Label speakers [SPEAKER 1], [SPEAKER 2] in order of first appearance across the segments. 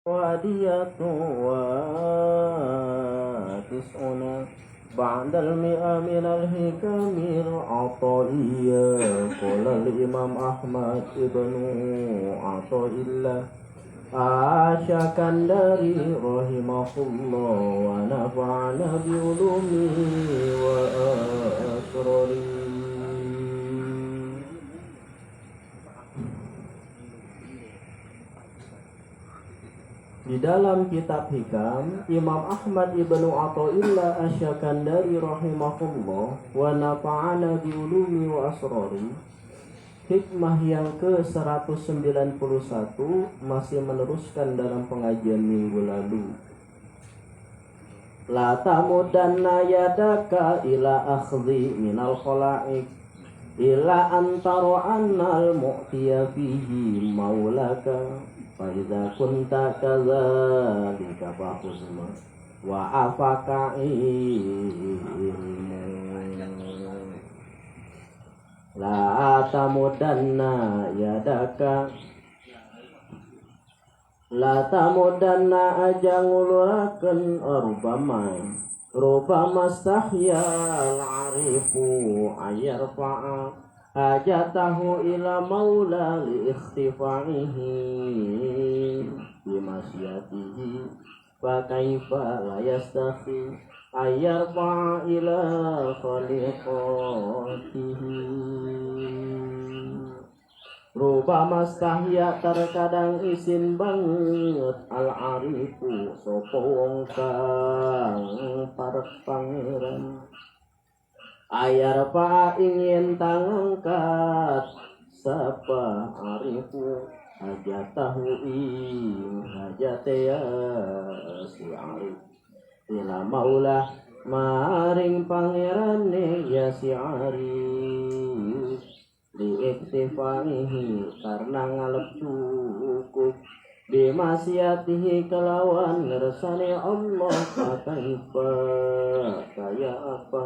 [SPEAKER 1] وادية وتسعون بعد المئة من الحكم العطائية. قال الإمام أحمد بن عطاء الله الشكندري رحمه الله ونفعنا بعلومه وأسراره. Di dalam kitab Hikam, Imam Ahmad ibnu Athaillah Asy-Syakandari rahimahullah wa nafa'ana bi ulumi wa asrari, hikmah yang ke-191 masih meneruskan dalam pengajian minggu lalu. La tamudanna yadaka ila akhdhi minal khala'iq ila antara annal mu'tiya fihi maulaka Faiza kunta kadzalika fahusma wa afaka ilmu. La tamudanna yadaka La tamudanna aja ngulurakeun rubama stahyal arifu ayarfa'a hajatahu ila maula li ikhtifaihi bimasyatihi fa kaifa la yastahi ayarfa ila khaliqatihi. Rubama stahya terkadang isin banget al-arifu sapa wong kang parek pangeran ayar pa ingin tangangkat sapa arifu hajatahu ing hajate ya si arif ila maulah maring pangerane ya si arif liiktifanihi karena ngalep cukup bimasyatihi kelawan ngersane Allah kaifa kaya apa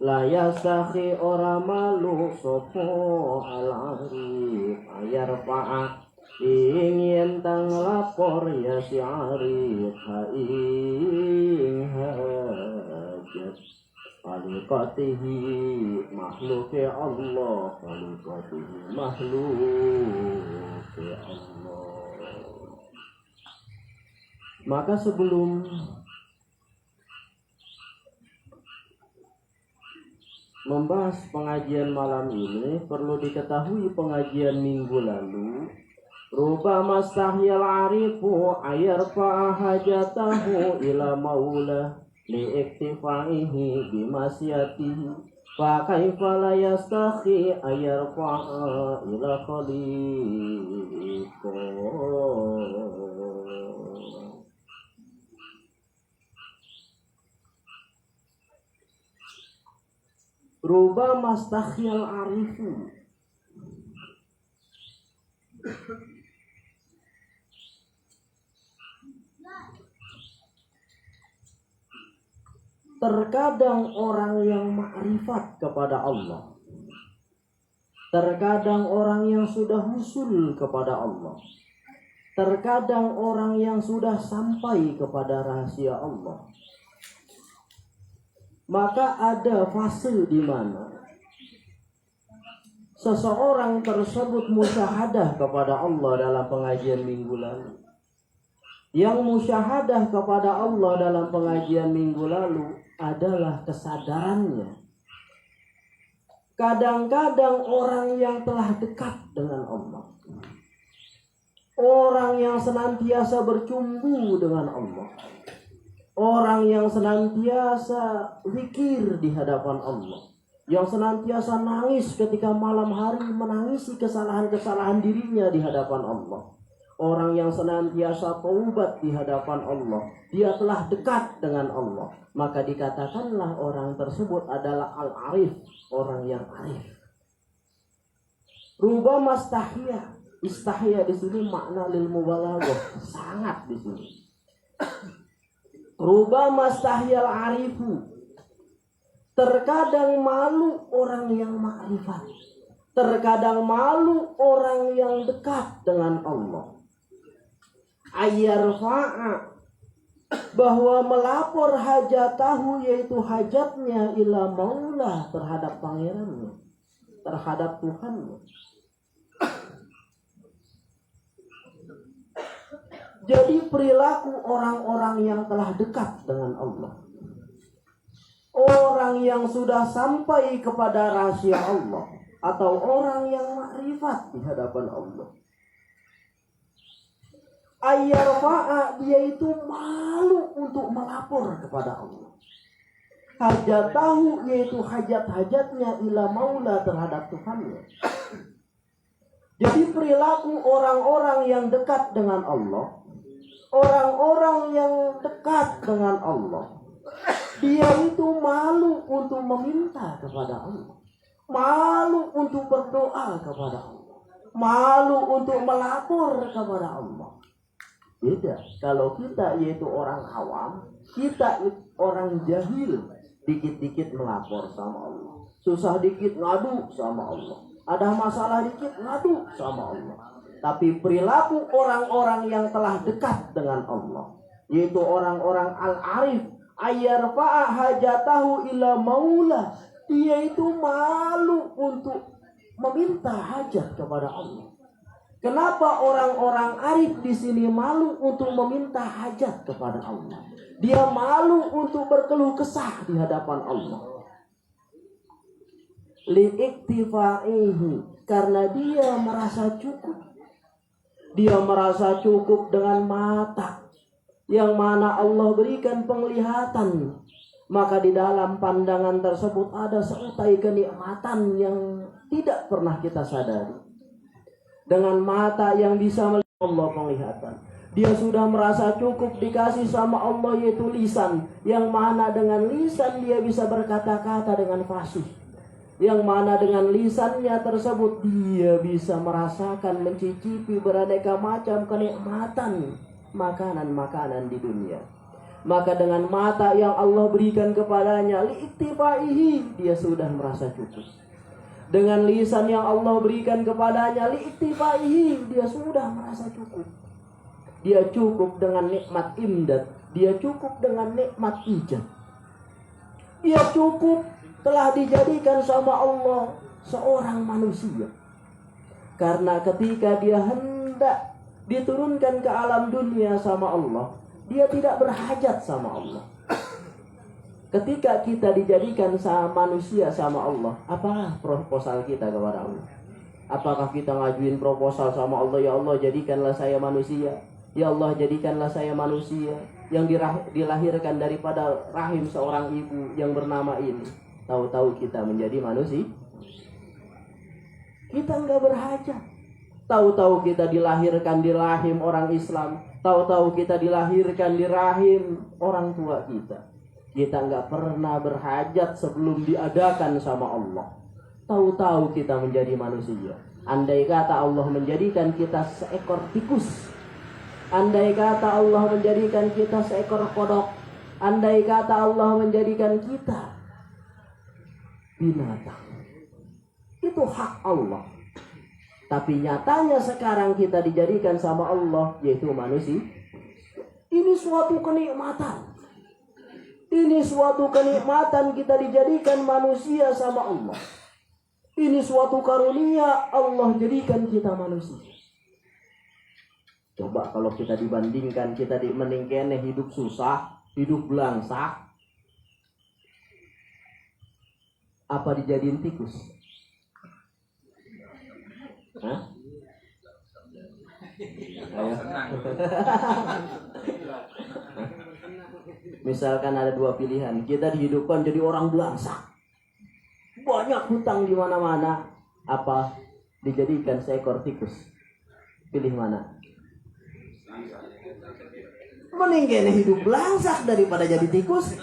[SPEAKER 1] la yasahi ora malu sopo al-arif ayar fa'a ingin tang lapor ya si arif haing hajat khaliqatihi makhluki Allah khaliqatihi makhluki Allah. Maka sebelum membahas pengajian malam ini perlu diketahui pengajian minggu lalu rubama stahyal arifu ayarfa hajatahu ila maula liiktifaihi bimasyatihi fa kaifa la yastahi ayarfa ila khaliqo. Rubama stahyal arifu terkadang orang yang makrifat kepada Allah, terkadang orang yang sudah husul kepada Allah, terkadang orang yang sudah sampai kepada rahasia Allah. Maka ada fase di mana seseorang tersebut musyahadah kepada Allah dalam pengajian minggu lalu. Yang musyahadah kepada Allah dalam pengajian minggu lalu adalah kesadarannya. Kadang-kadang orang yang telah dekat dengan Allah, orang yang senantiasa bercumbu dengan Allah, orang yang senantiasa zikir di hadapan Allah, yang senantiasa nangis ketika malam hari menangisi kesalahan-kesalahan dirinya di hadapan Allah, orang yang senantiasa taubat di hadapan Allah, dia telah dekat dengan Allah, maka dikatakanlah orang tersebut adalah al-arif, orang yang arif. Rubama istahya di sini makna lil mubalaghah, sangat di sini. Rubama stahyal arifu, terkadang malu orang yang makrifat, terkadang malu orang yang dekat dengan Allah. Ayarfa'a, bahwa melapor hajatahu, yaitu hajatnya, ila maula, terhadap pangerannya, terhadap Tuhannya. Jadi perilaku orang-orang yang telah dekat dengan Allah, orang yang sudah sampai kepada rahasia Allah, atau orang yang makrifat di hadapan Allah, ayarfa'a, dia itu malu untuk melapor kepada Allah. Hajatahu, yaitu hajat-hajatnya, ila maula, terhadap Tuhannya. Jadi perilaku orang-orang yang dekat dengan Allah, orang-orang yang dekat dengan Allah, dia itu malu untuk meminta kepada Allah, malu untuk berdoa kepada Allah, malu untuk melapor kepada Allah. Beda kalau kita, yaitu orang awam, kita orang jahil, dikit-dikit melapor sama Allah, susah dikit ngadu sama Allah, ada masalah dikit ngadu sama Allah. Tapi perilaku orang-orang yang telah dekat dengan Allah, yaitu orang-orang al-arif, ayarfa'a hajatahu ila maula, dia itu malu untuk meminta hajat kepada Allah. Kenapa orang-orang arif di sini malu untuk meminta hajat kepada Allah? Dia malu untuk berkeluh kesah di hadapan Allah. Li'iktifa'ihi, karena dia merasa cukup. Dia merasa cukup dengan mata yang mana Allah berikan penglihatan. Maka di dalam pandangan tersebut ada seutai kenikmatan yang tidak pernah kita sadari. Dengan mata yang bisa melihat Allah penglihatan, dia sudah merasa cukup dikasih sama Allah, yaitu lisan, yang mana dengan lisan dia bisa berkata-kata dengan fasih, yang mana dengan lisannya tersebut dia bisa merasakan, mencicipi beraneka macam kenikmatan makanan-makanan di dunia. Maka dengan mata yang Allah berikan kepadanya, li'iktifaihi, dia sudah merasa cukup. Dengan lisan yang Allah berikan kepadanya, li'iktifaihi, dia sudah merasa cukup. Dia cukup dengan nikmat imdad, dia cukup dengan nikmat ijad. Dia cukup telah dijadikan sama Allah seorang manusia. Karena ketika dia hendak diturunkan ke alam dunia sama Allah, dia tidak berhajat sama Allah. Ketika kita dijadikan sama manusia sama Allah, apa proposal kita kepada Allah? Apakah kita ngajuin proposal sama Allah, ya Allah jadikanlah saya manusia, ya Allah jadikanlah saya manusia yang dilahirkan daripada rahim seorang ibu yang bernama ini. Tahu-tahu kita menjadi manusia. Kita enggak berhajat. Tahu-tahu kita dilahirkan di rahim orang Islam, tahu-tahu kita dilahirkan di rahim orang tua kita. Kita enggak pernah berhajat sebelum diadakan sama Allah. Tahu-tahu kita menjadi manusia. Andai kata Allah menjadikan kita seekor tikus, andai kata Allah menjadikan kita seekor kodok, andai kata Allah menjadikan kita binatang, itu hak Allah. Tapi nyatanya sekarang kita dijadikan sama Allah, yaitu manusia. Ini suatu kenikmatan. Ini suatu kenikmatan kita dijadikan manusia sama Allah. Ini suatu karunia Allah jadikan kita manusia. Coba kalau kita dibandingkan, kita meningkene hidup susah, hidup belangsak, apa dijadiin tikus? Hah? Ayo. Misalkan ada dua pilihan, kita dihidupkan jadi orang belangsak, banyak hutang di mana-mana, apa dijadikan seekor tikus? Pilih mana? Mending hidup belangsak daripada jadi tikus.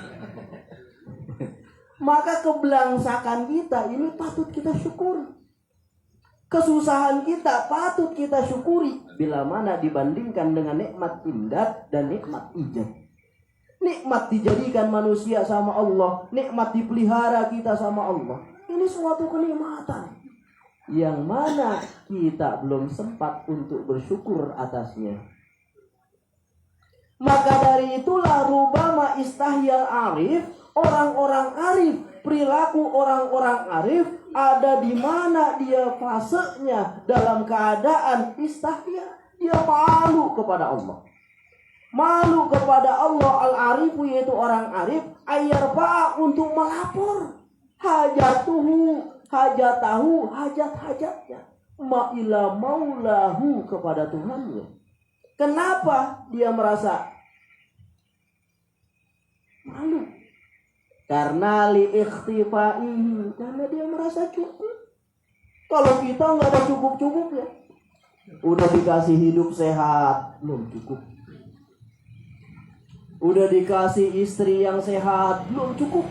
[SPEAKER 1] Maka keblangsakan kita ini patut kita syukuri. Kesusahan kita patut kita syukuri. Bila mana dibandingkan dengan nikmat imdad dan nikmat ijad. Nikmat dijadikan manusia sama Allah, nikmat dipelihara kita sama Allah. Ini suatu kenikmatan yang mana kita belum sempat untuk bersyukur atasnya. Maka dari itulah rubama istahyal arif, orang-orang arif, perilaku orang-orang arif ada di mana dia fasenya dalam keadaan istahya, dia malu kepada Allah. Malu kepada Allah al-arifu, yaitu orang arif, ayarfa, untuk melapor hajatuhu, hajatahu, hajat-hajatnya, ma'ila maulahu, kepada Tuhannya. Kenapa dia merasa malu? Karena liikhtifaihi, karena dia merasa cukup. Kalau kita nggak ada cukup-cukupnya, udah dikasih hidup sehat, belum cukup. Udah dikasih istri yang sehat, belum cukup.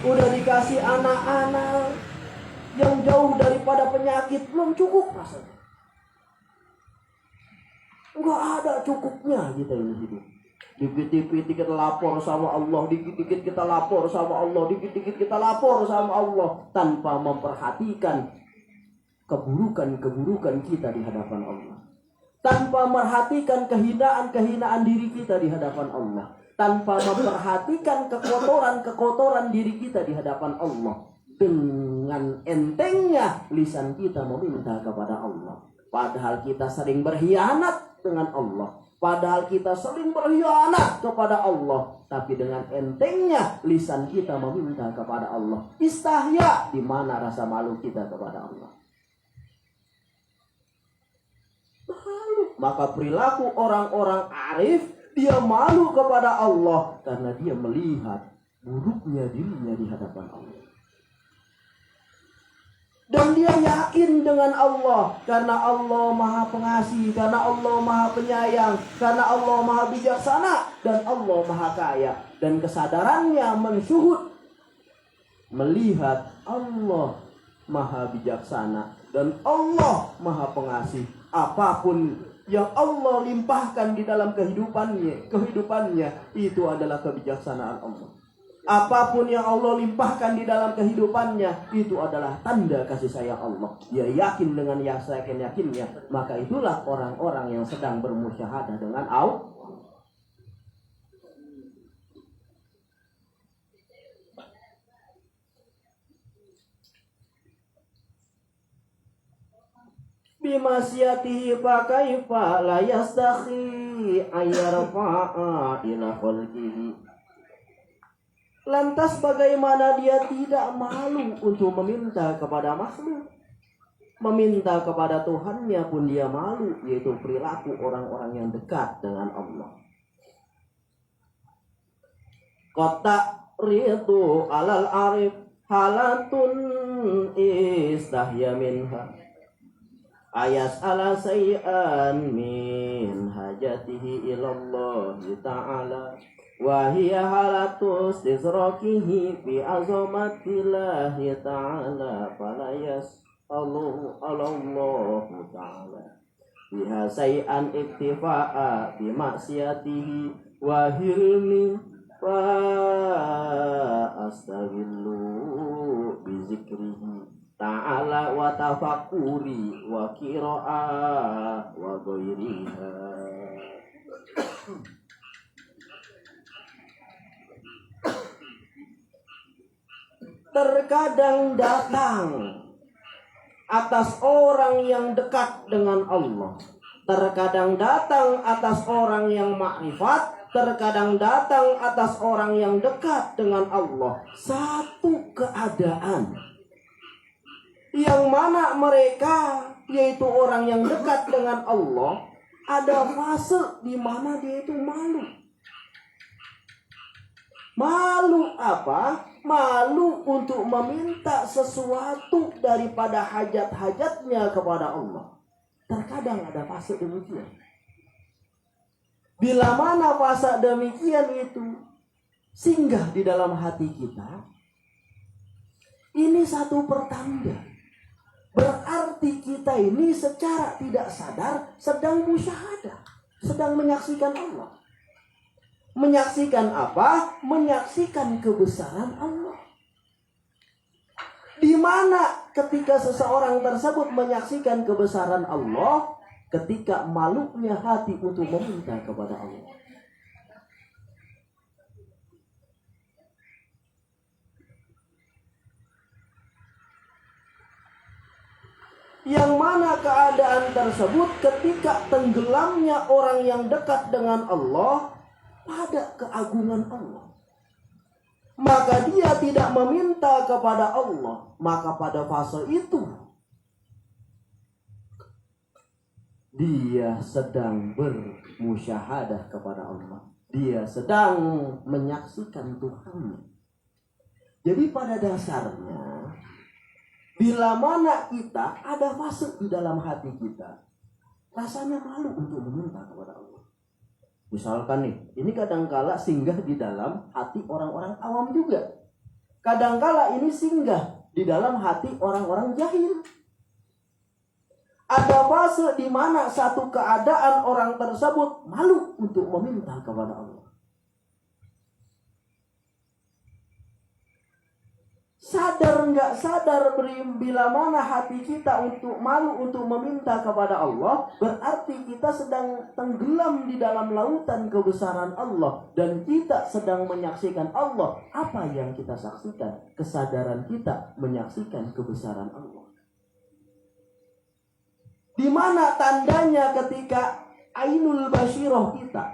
[SPEAKER 1] Udah dikasih anak-anak yang jauh daripada penyakit, belum cukup rasanya. Enggak ada cukupnya kita ini hidup. Dikit-dikit kita lapor sama Allah, dikit-dikit kita lapor sama Allah, dikit-dikit kita lapor sama Allah, tanpa memperhatikan keburukan-keburukan kita di hadapan Allah. Tanpa memperhatikan kehinaan-kehinaan diri kita di hadapan Allah. Tanpa memperhatikan kekotoran-kekotoran diri kita di hadapan Allah. Dengan entengnya lisan kita meminta kepada Allah. Padahal kita sering berkhianat dengan Allah. Padahal kita sering berkhianat kepada Allah. Tapi dengan entengnya lisan kita meminta kepada Allah. Istahya, di mana rasa malu kita kepada Allah? Malu. Maka perilaku orang-orang arif, dia malu kepada Allah karena dia melihat buruknya dirinya di hadapan Allah. Dan dia yakin dengan Allah, karena Allah maha pengasih, karena Allah maha penyayang, karena Allah maha bijaksana, dan Allah maha kaya. Dan kesadarannya mensyuhud, melihat Allah maha bijaksana, dan Allah maha pengasih. Apapun yang Allah limpahkan di dalam kehidupannya, itu adalah kebijaksanaan Allah. Apapun yang Allah limpahkan di dalam kehidupannya, itu adalah tanda kasih sayang Allah. Dia yakin dengan yakinnya, maka itulah orang-orang yang sedang bermusyahadah dengan Allah. Bimasyatihi fa kaifa la yastakhi ayyarfa'a ila khalqihi. Lantas bagaimana dia tidak malu untuk meminta kepada makhluk? Meminta kepada Tuhannya pun dia malu, yaitu perilaku orang-orang yang dekat dengan Allah. Qata ridu alal arif halatun istahya minha. Ayas ala sayyan min hajatihi ilallah ta'ala. Wahia halatus disrokihi fi azamatillahi ta'ala. Falayas Allahu ta'ala biha say'an iktifa'a bi maksiatihi wa hilmi fa astaghillu bi zikrihi ta'ala wa tafakuri wa qira'ah wa ghairiha. Terkadang datang atas orang yang dekat dengan Allah, terkadang datang atas orang yang makrifat, terkadang datang atas orang yang dekat dengan Allah, satu keadaan yang mana mereka, yaitu orang yang dekat dengan Allah, ada fase di mana dia itu malu. Malu apa? Malu untuk meminta sesuatu daripada hajat-hajatnya kepada Allah. Terkadang ada fase demikian. Bila mana fase demikian itu singgah di dalam hati kita, ini satu pertanda. Berarti kita ini secara tidak sadar sedang musyahadah, sedang menyaksikan Allah. Menyaksikan apa? Menyaksikan kebesaran Allah. Di mana ketika seseorang tersebut menyaksikan kebesaran Allah, ketika malunya hati untuk meminta kepada Allah. Yang mana keadaan tersebut ketika tenggelamnya orang yang dekat dengan Allah pada keagungan Allah, maka dia tidak meminta kepada Allah. Maka pada fase itu dia sedang bermusyahadah kepada Allah. Dia sedang menyaksikan Tuhannya. Jadi pada dasarnya, bila mana kita ada fase di dalam hati kita, rasanya malu untuk meminta kepada Allah. Misalkan nih, ini kadangkala singgah di dalam hati orang-orang awam juga. Kadangkala ini singgah di dalam hati orang-orang jahil. Ada fase di mana satu keadaan orang tersebut malu untuk meminta kepada Allah. Sadar nggak sadar, bila mana hati kita untuk malu untuk meminta kepada Allah, berarti kita sedang tenggelam di dalam lautan kebesaran Allah. Dan kita sedang menyaksikan Allah. Apa yang kita saksikan? Kesadaran kita menyaksikan kebesaran Allah. Di mana tandanya ketika ainul basyirah kita,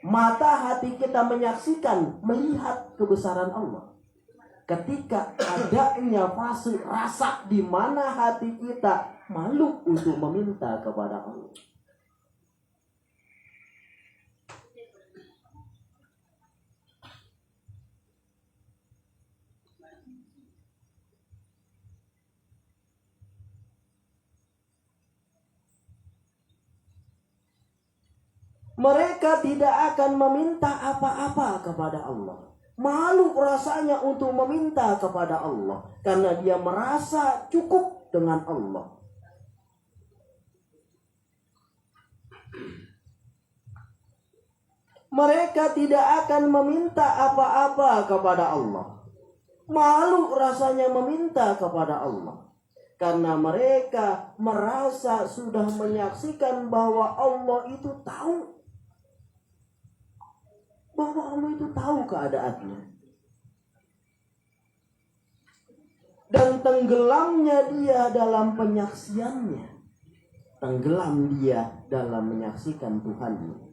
[SPEAKER 1] mata hati kita menyaksikan, melihat kebesaran Allah. Ketika adanya fase rasa di mana hati kita malu untuk meminta kepada Allah. Mereka tidak akan meminta apa-apa kepada Allah. Malu rasanya untuk meminta kepada Allah, karena dia merasa cukup dengan Allah. Mereka tidak akan meminta apa-apa kepada Allah. Malu rasanya meminta kepada Allah, karena mereka merasa sudah menyaksikan bahwa Allah itu tahu. Bahwa Allah itu tahu keadaannya. Dan tenggelamnya dia dalam penyaksiannya. Tenggelam dia dalam menyaksikan Tuhannya.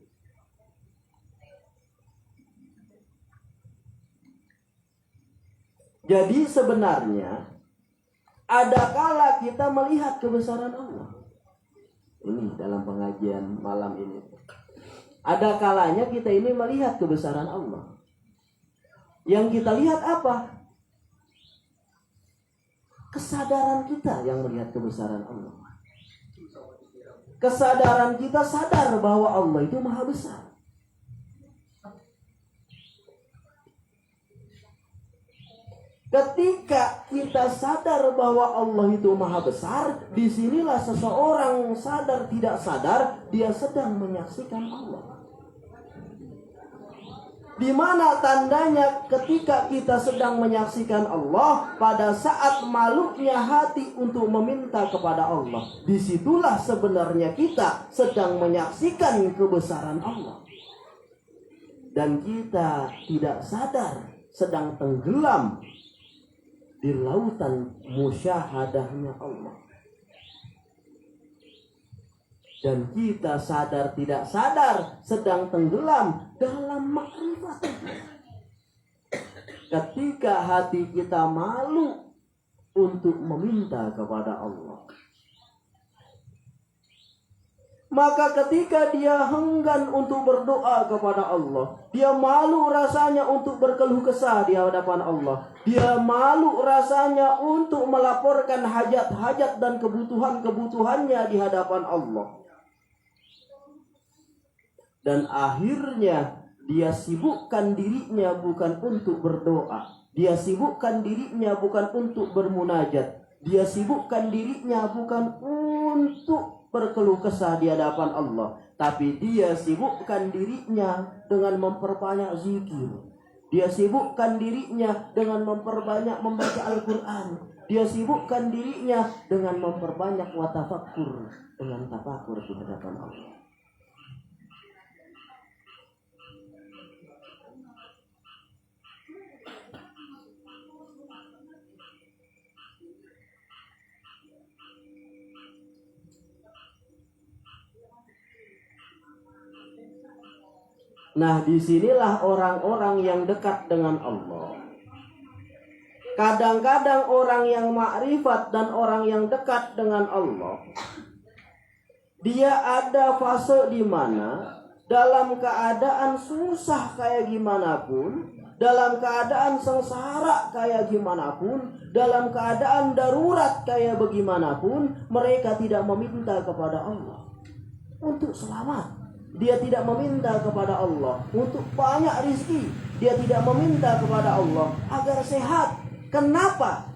[SPEAKER 1] Jadi sebenarnya ada kala kita melihat kebesaran Allah. Ini dalam pengajian malam ini. Ada kalanya kita ini melihat kebesaran Allah. Yang kita lihat apa? Kesadaran kita yang melihat kebesaran Allah. Kesadaran kita sadar bahwa Allah itu maha besar. Ketika kita sadar bahwa Allah itu maha besar, disinilah seseorang sadar tidak sadar, dia sedang menyaksikan Allah. Di mana tandanya ketika kita sedang menyaksikan Allah, pada saat malunya hati untuk meminta kepada Allah, disitulah sebenarnya kita sedang menyaksikan kebesaran Allah. Dan kita tidak sadar sedang tenggelam di lautan musyahadahnya Allah. Dan kita sadar tidak sadar sedang tenggelam dalam makrifat. Ketika hati kita malu untuk meminta kepada Allah, maka ketika dia enggan untuk berdoa kepada Allah, dia malu rasanya untuk berkeluh kesah di hadapan Allah, dia malu rasanya untuk melaporkan hajat-hajat dan kebutuhan-kebutuhannya di hadapan Allah. Dan akhirnya dia sibukkan dirinya bukan untuk berdoa, dia sibukkan dirinya bukan untuk bermunajat, dia sibukkan dirinya bukan untuk berkeluh kesah di hadapan Allah, tapi dia sibukkan dirinya dengan memperbanyak zikir. Dia sibukkan dirinya dengan memperbanyak membaca Al-Quran. Dia sibukkan dirinya dengan memperbanyak watafakkur, dengan tafakur di hadapan Allah. Nah, disinilah orang-orang yang dekat dengan Allah. Kadang-kadang orang yang makrifat dan orang yang dekat dengan Allah, dia ada fase di mana dalam keadaan susah kayak gimana pun, dalam keadaan sengsara kayak gimana pun, dalam keadaan darurat kayak bagaimanapun, mereka tidak meminta kepada Allah untuk selamat. Dia tidak meminta kepada Allah untuk banyak rezeki. Dia tidak meminta kepada Allah agar sehat. Kenapa?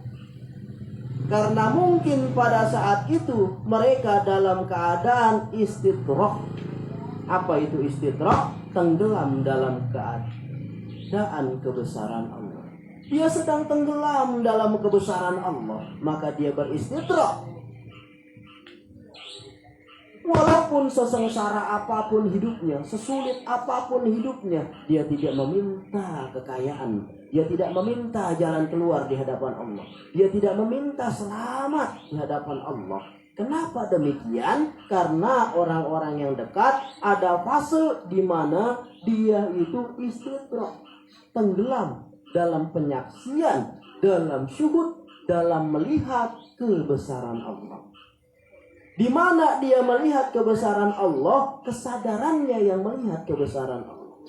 [SPEAKER 1] Karena mungkin pada saat itu mereka dalam keadaan istidrak. Apa itu istidrak? Tenggelam dalam keadaan kebesaran Allah. Dia sedang tenggelam dalam kebesaran Allah, maka dia beristidrak. Walaupun sesengsara apapun hidupnya, sesulit apapun hidupnya, dia tidak meminta kekayaan. Dia tidak meminta jalan keluar di hadapan Allah. Dia tidak meminta selamat di hadapan Allah. Kenapa demikian? Karena orang-orang yang dekat ada fase di mana dia itu istidrak, tenggelam dalam penyaksian, dalam syuhud, dalam melihat kebesaran Allah. Di mana dia melihat kebesaran Allah, kesadarannya yang melihat kebesaran Allah.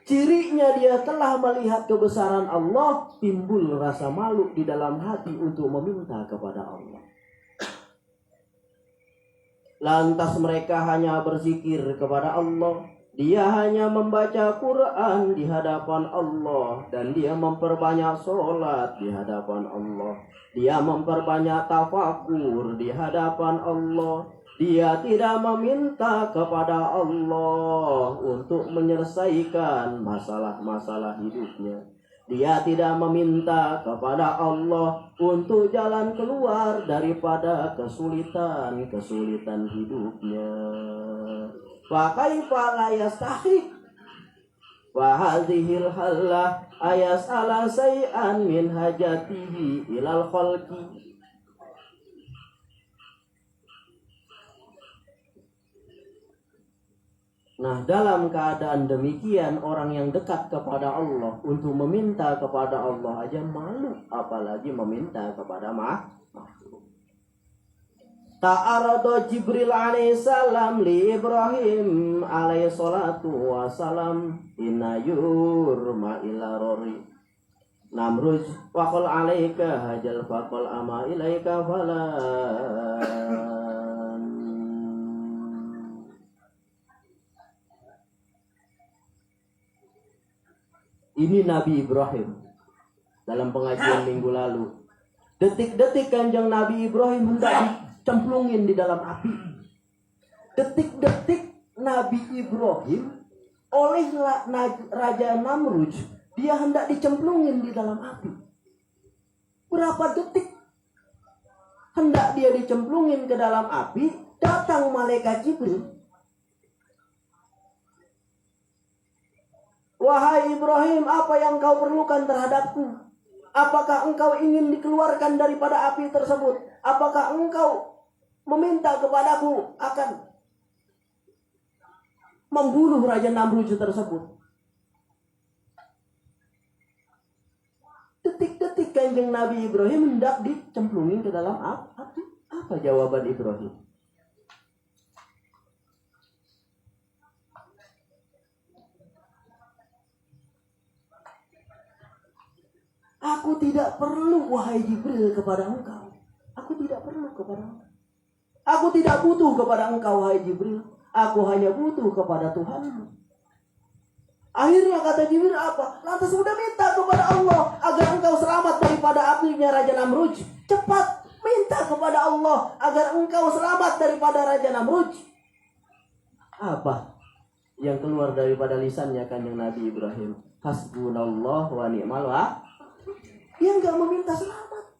[SPEAKER 1] Cirinya dia telah melihat kebesaran Allah, timbul rasa malu di dalam hati untuk meminta kepada Allah. Lantas mereka hanya berzikir kepada Allah. Dia hanya membaca Quran di hadapan Allah, dan dia memperbanyak sholat di hadapan Allah. Dia memperbanyak tafakur di hadapan Allah. Dia tidak meminta kepada Allah untuk menyelesaikan masalah-masalah hidupnya. Dia tidak meminta kepada Allah untuk jalan keluar daripada kesulitan-kesulitan hidupnya. Fa kaifa la yastahiq wa hadhil halah ayas'ala say'an min hajatihi ilal khalqi. Nah, dalam keadaan demikian, orang yang dekat kepada Allah untuk meminta kepada Allah aja malu, apalagi meminta kepada makhluk. Ta'arada Jibril alaihissalam li Ibrahim alaihissalatu wassalam inayur ma'ila rori Namruj waqal alaika hajal faqal ama ilaika falan. Ini Nabi Ibrahim dalam pengajian minggu lalu. Detik-detik Kanjeng Nabi Ibrahim hendak cemplungin di dalam api. Detik-detik Nabi Ibrahim oleh Raja Namruj, dia hendak dicemplungin di dalam api. Berapa detik hendak dia dicemplungin ke dalam api, datang malaikat Jibril. Wahai Ibrahim, apa yang kau perlukan terhadapku? Apakah engkau ingin dikeluarkan daripada api tersebut? Apakah engkau meminta kepadaku akan membunuh Raja Namruj tersebut? Detik-detik Kanjeng Nabi Ibrahim hendak dicemplungin ke dalam api. Apa jawaban Ibrahim? Aku tidak perlu, wahai Jibril, kepada engkau. Aku tidak perlu kepada engkau. Aku tidak butuh kepada engkau, wahai Jibril. Aku hanya butuh kepada Tuhanmu. Akhirnya kata Jibril apa? Lantas sudah minta kepada Allah agar engkau selamat daripada apinya Raja Namruj. Cepat minta kepada Allah agar engkau selamat daripada Raja Namruj. Apa yang keluar daripada lisannya Kanjeng Nabi Ibrahim? Hasbunallah wa ni'mal wakil. Dia enggak meminta selamat.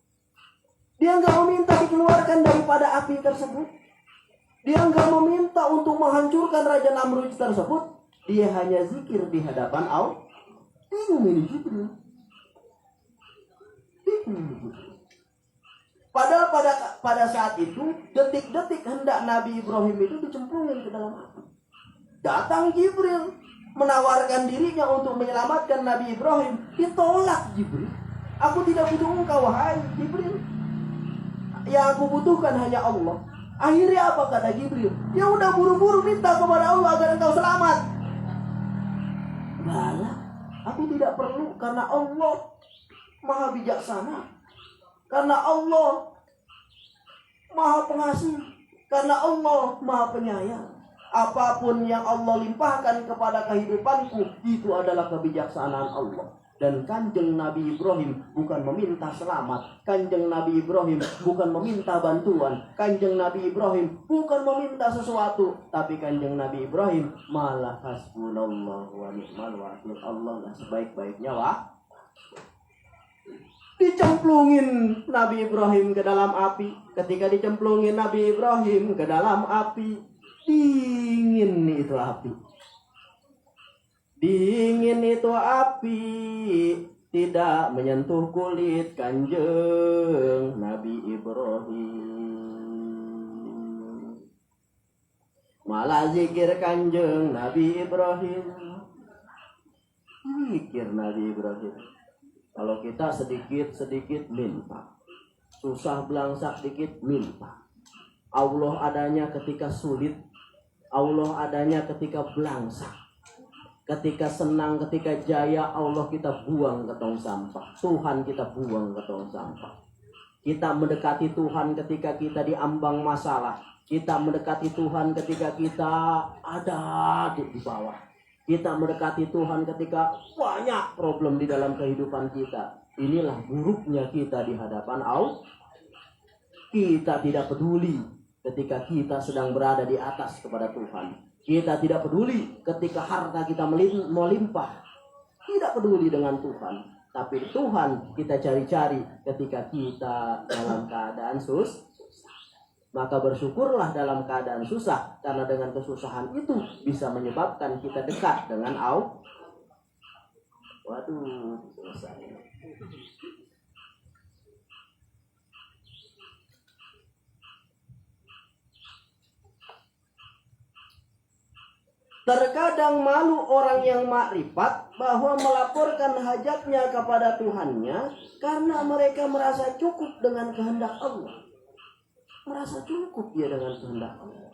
[SPEAKER 1] Dia enggak meminta dikeluarkan daripada api tersebut. Dia enggak meminta untuk menghancurkan Raja Namruj tersebut. Dia hanya zikir di hadapan Allah. Bingung ini Jibril. Padahal pada saat itu, detik-detik hendak Nabi Ibrahim itu dicemplungin ke dalam api. Datang Jibril menawarkan dirinya untuk menyelamatkan Nabi Ibrahim. Ditolak Jibril. Aku tidak butuh engkau wahai Jibril. Yang aku butuhkan hanya Allah. Akhirnya apa kata Jibril? Ya udah buru-buru minta kepada Allah agar engkau selamat. Bala, aku tidak perlu karena Allah Maha bijaksana. Karena Allah Maha pengasih. Karena Allah Maha penyayang. Apapun yang Allah limpahkan kepada kehidupanku, itu adalah kebijaksanaan Allah. Dan Kanjeng Nabi Ibrahim bukan meminta selamat. Kanjeng Nabi Ibrahim bukan meminta bantuan. Kanjeng Nabi Ibrahim bukan meminta sesuatu. Tapi Kanjeng Nabi Ibrahim malah hasbunallahu wa ni'mal wakil. Allah lah sebaik-baiknya Dicemplungin Nabi Ibrahim ke dalam api. Ketika dicemplungin Nabi Ibrahim ke dalam api, dingin itu api. Dingin itu api, tidak menyentuh kulit Kanjeng Nabi Ibrahim. Malah zikir Kanjeng Nabi Ibrahim. Zikir Nabi Ibrahim. Kalau kita sedikit-sedikit minta, susah belangsak dikit minta. Allah adanya ketika sulit, Allah adanya ketika belangsak. Ketika senang, ketika jaya, Allah kita buang ke tong sampah. Tuhan kita buang ke tong sampah. Kita mendekati Tuhan ketika kita diambang masalah. Kita mendekati Tuhan ketika kita ada di bawah. Kita mendekati Tuhan ketika banyak problem di dalam kehidupan kita. Inilah buruknya kita di hadapan Allah. Kita tidak peduli ketika kita sedang berada di atas kepada Tuhan. Kita tidak peduli ketika harta kita melimpah. Tidak peduli dengan Tuhan. Tapi Tuhan kita cari-cari ketika kita dalam keadaan susah. Maka bersyukurlah dalam keadaan susah. Karena dengan kesusahan itu bisa menyebabkan kita dekat dengan Allah. Waduh, selesai. Terkadang malu orang yang makrifat bahwa melaporkan hajatnya kepada Tuhannya karena mereka merasa cukup dengan kehendak Allah. Merasa cukup dia dengan kehendak Allah.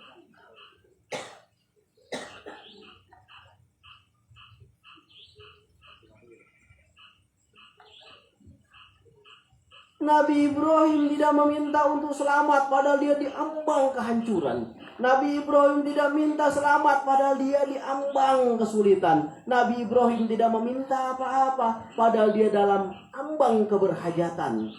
[SPEAKER 1] Nabi Ibrahim tidak meminta untuk selamat padahal dia diambang kehancuran. Nabi Ibrahim tidak minta selamat padahal dia diambang kesulitan. Nabi Ibrahim tidak meminta apa-apa padahal dia dalam ambang keberhajatan.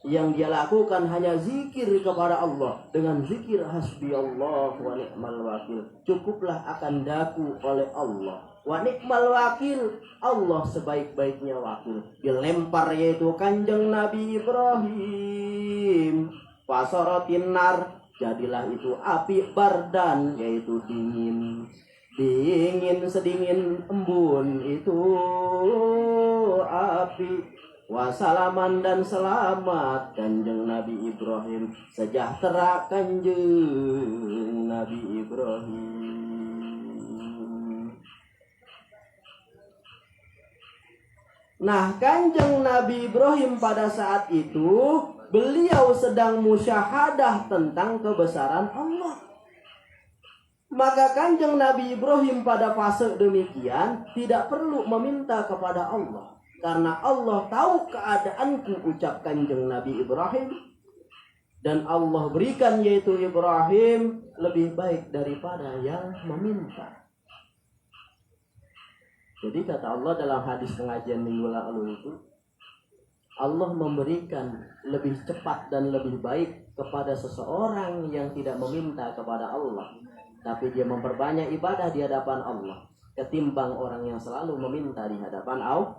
[SPEAKER 1] Yang dia lakukan hanya zikir kepada Allah. Dengan zikir hasbi Allah wa ni'mal wakil. Cukuplah akan daku oleh Allah. Wa ni'mal wakil, Allah sebaik-baiknya wakil. Dilempar yaitu Kanjeng Nabi Ibrahim. Fasorotin nar, jadilah itu api bardan, yaitu dingin. Dingin sedingin embun itu api. Wasalaman dan selamat Kanjeng Nabi Ibrahim. Sejahtera Kanjeng Nabi Ibrahim. Nah, Kanjeng Nabi Ibrahim pada saat itu beliau sedang musyahadah tentang kebesaran Allah. Maka Kanjeng Nabi Ibrahim pada fase demikian tidak perlu meminta kepada Allah. Karena Allah tahu keadaanku, ucap Kanjeng Nabi Ibrahim. Dan Allah berikan yaitu Ibrahim lebih baik daripada yang meminta. Jadi kata Allah dalam hadis pengajian minggu lalu itu, Allah memberikan lebih cepat dan lebih baik kepada seseorang yang tidak meminta kepada Allah. Tapi dia memperbanyak ibadah di hadapan Allah. Ketimbang orang yang selalu meminta di hadapan Allah.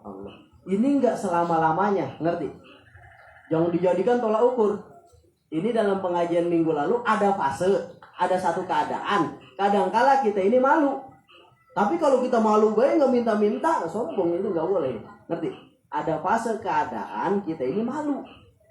[SPEAKER 1] Ini enggak selama-lamanya, ngerti? Jangan dijadikan tolak ukur. Ini dalam pengajian minggu lalu ada fase, ada satu keadaan. Kadangkala kita ini malu. Tapi kalau kita malu baik nggak minta-minta, sombong itu nggak boleh, ngerti? Ada fase keadaan kita ini malu.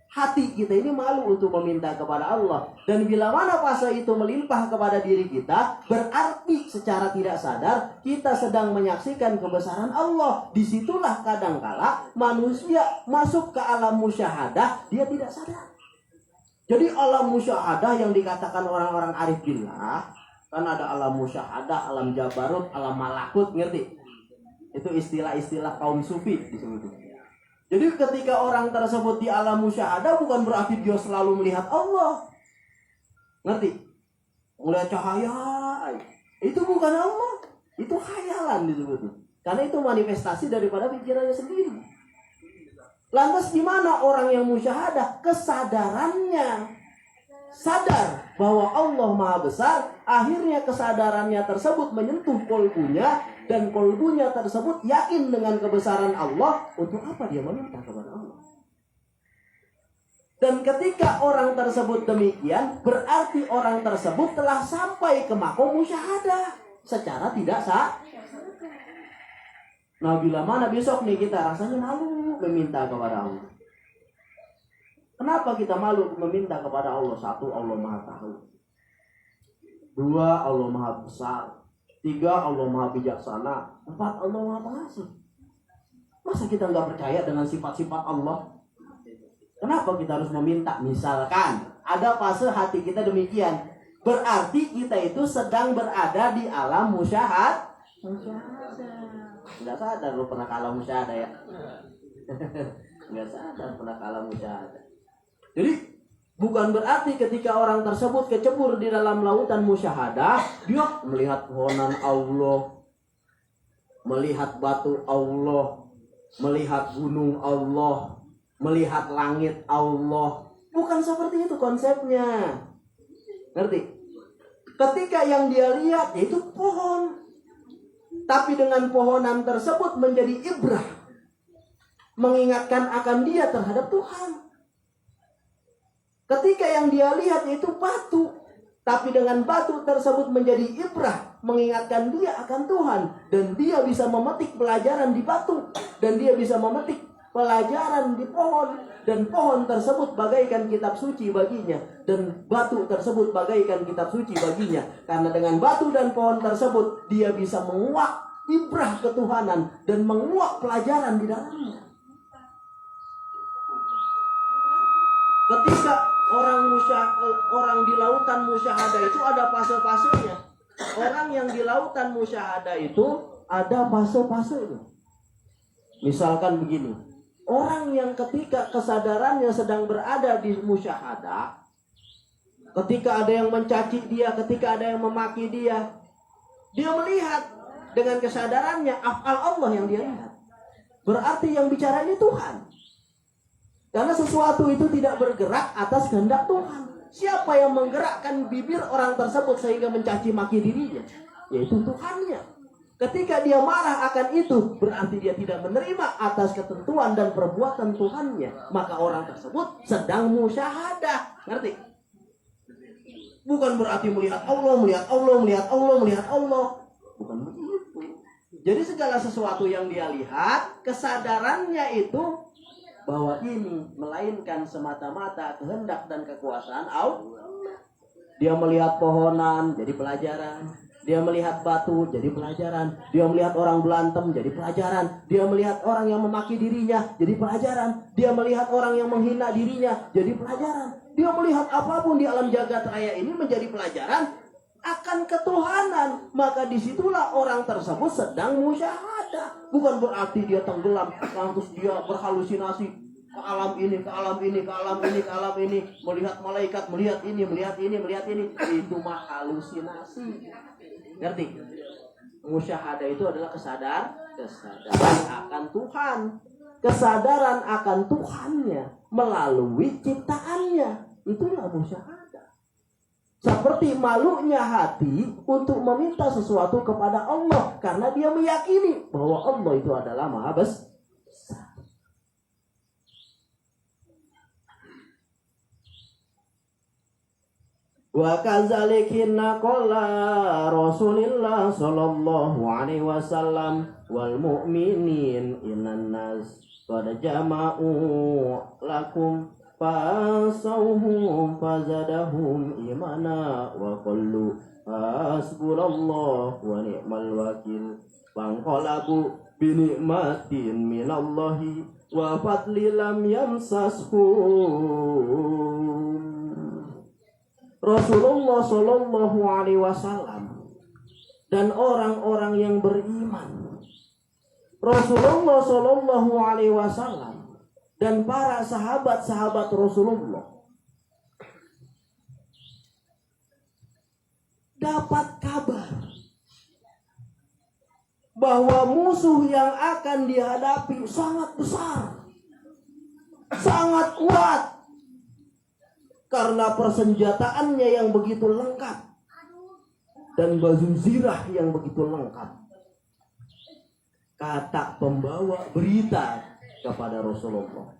[SPEAKER 1] hati kita ini malu untuk meminta kepada Allah. Dan bila mana fase itu melimpah kepada diri kita, berarti secara tidak sadar kita sedang menyaksikan kebesaran Allah. Disitulah kadangkala manusia masuk ke alam musyahadah, dia tidak sadar. Jadi alam musyahadah yang dikatakan orang-orang arif billah, kan ada alam musyahadah, alam jabarut, alam malakut, ngerti? Itu istilah-istilah kaum sufi disebut. Jadi ketika orang tersebut di alam musyahadah bukan berarti dia selalu melihat Allah. Ngerti? Melihat cahaya. Itu bukan Allah. Itu khayalan disebut. Karena itu manifestasi daripada pikirannya sendiri. Lantas gimana orang yang musyahadah? Kesadarannya. Sadar bahwa Allah Maha Besar. Akhirnya kesadarannya tersebut menyentuh kolbunya. Dan kolbunya tersebut yakin dengan kebesaran Allah. Untuk apa dia meminta kepada Allah? Dan ketika orang tersebut demikian, berarti orang tersebut telah sampai ke makom musyahadah secara tidak sah. Nah, bila mana besok nih kita rasanya malu meminta kepada Allah. Kenapa kita malu meminta kepada Allah? Satu, Allah Maha Tahu. Dua, Allah Maha Besar. Tiga, Allah Maha Bijaksana. Empat, Allah Maha Pengasih. Masa kita nggak percaya dengan sifat-sifat Allah? Kenapa kita harus meminta? Misalkan ada fase hati kita demikian, berarti kita itu sedang berada di alam musyahadah. Nggak sadar lu pernah ke alam musyahadah ya? Nggak sadar pernah ke alam musyahadah. Jadi bukan berarti ketika orang tersebut kecebur di dalam lautan musyahadah, dia melihat pohonan Allah, melihat batu Allah, melihat gunung Allah, melihat langit Allah. Bukan seperti itu konsepnya. Ngerti? Ketika yang dia lihat yaitu pohon. Tapi dengan pohonan tersebut menjadi ibrah. Mengingatkan akan dia terhadap Tuhan. Ketika yang dia lihat itu batu, tapi dengan batu tersebut menjadi ibrah, mengingatkan dia akan Tuhan, dan dia bisa memetik pelajaran di batu, dan dia bisa memetik pelajaran di pohon, dan pohon tersebut bagaikan kitab suci baginya, dan batu tersebut bagaikan kitab suci baginya. Karena dengan batu dan pohon tersebut dia bisa menguak ibrah ketuhanan dan menguak pelajaran di dalamnya. Ketika orang di lautan musyahadah itu ada fase-fasenya. Orang yang di lautan musyahadah itu ada fase-fasenya. Misalkan begini, orang yang ketika kesadarannya sedang berada di musyahadah, ketika ada yang mencaci dia, ketika ada yang memaki dia, dia melihat dengan kesadarannya af'al Allah yang dia lihat. Berarti yang bicara ini Tuhan. Karena sesuatu itu tidak bergerak atas kehendak Tuhan. Siapa yang menggerakkan bibir orang tersebut sehingga mencaci maki dirinya? Yaitu Tuhannya. Ketika dia marah akan itu, berarti dia tidak menerima atas ketentuan dan perbuatan Tuhannya. Maka orang tersebut sedang musyahadah. Ngerti? Bukan berarti melihat Allah, melihat Allah, melihat Allah, melihat Allah. Bukan begitu. Jadi segala sesuatu yang dia lihat, kesadarannya itu bahwa ini melainkan semata-mata kehendak dan kekuasaan Allah. Dia melihat pohonan jadi pelajaran, dia melihat batu jadi pelajaran, dia melihat orang berantem jadi pelajaran, dia melihat orang yang memaki dirinya jadi pelajaran, dia melihat orang yang menghina dirinya jadi pelajaran, dia melihat apapun di alam jagat raya ini menjadi pelajaran akan ketuhanan. Maka disitulah orang tersebut sedang musyahadah. Bukan berarti dia tenggelam, lantas dia berhalusinasi ke alam ini, ke alam ini, ke alam ini, ke alam ini, melihat malaikat, melihat ini, melihat ini, melihat ini. Itu mah halusinasi. Ngerti? Musyahadah itu adalah kesadaran akan Tuhan, kesadaran akan Tuhannya melalui ciptaannya. Itulah musyahadah. Seperti malunya hati untuk meminta sesuatu kepada Allah, karena dia meyakini bahwa Allah itu adalah Maha Besar. Wa kadzalikinna qala Rasulullah sallallahu alaihi wasallam wal mu'minin innan nas qad jama'u lakum fasauhum fazadahum imana wa qallu hasbunallah wa ni'mal wakil. Fanqalabu binikmatin minallahi wa fadli lam yamsashum. Rasulullah Shallallahu Alaihi Wasallam dan orang-orang yang beriman, Rasulullah Shallallahu Alaihi Wasallam dan para sahabat-sahabat Rasulullah dapat kabar bahwa musuh yang akan dihadapi sangat besar, sangat kuat, karena persenjataannya yang begitu lengkap dan baju zirah yang begitu lengkap. Kata pembawa berita kepada Rasulullah,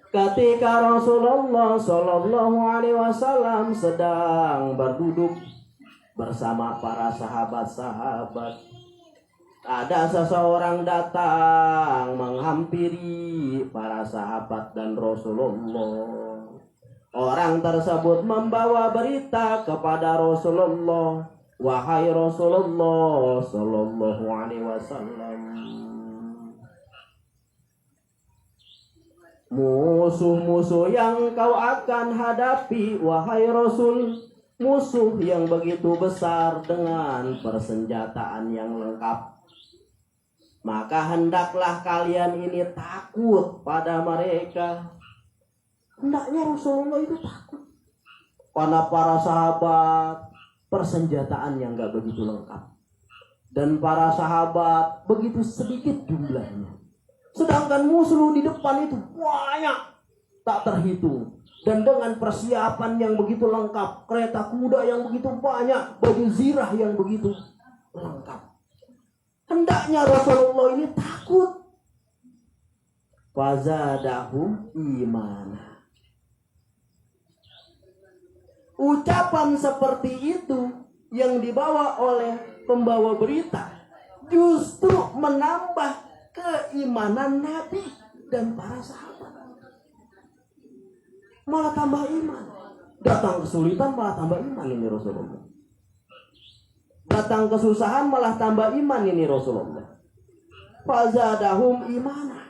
[SPEAKER 1] ketika Rasulullah Shallallahu Alaihi Wasallam sedang berduduk bersama para sahabat-sahabat, ada seseorang datang menghampiri para sahabat dan Rasulullah. Orang tersebut membawa berita kepada Rasulullah, wahai Rasulullah Shallallahu Alaihi Wasallam, musuh-musuh yang kau akan hadapi, wahai Rasul, musuh yang begitu besar dengan persenjataan yang lengkap. Maka hendaklah kalian ini takut pada mereka. Hendaknya Rasulullah itu takut karena para sahabat persenjataan yang gak begitu lengkap, dan para sahabat begitu sedikit jumlahnya, sedangkan musuh di depan itu banyak tak terhitung, dan dengan persiapan yang begitu lengkap, kereta kuda yang begitu banyak, baju zirah yang begitu lengkap. Hendaknya Rasulullah ini takut. Fazadahum imana. Ucapan seperti itu yang dibawa oleh pembawa berita justru menambah keimanan Nabi dan para sahabat. Malah tambah iman. Datang kesulitan malah tambah iman ini Rasulullah. Datang kesusahan malah tambah iman ini Rasulullah. Fazadahum imana.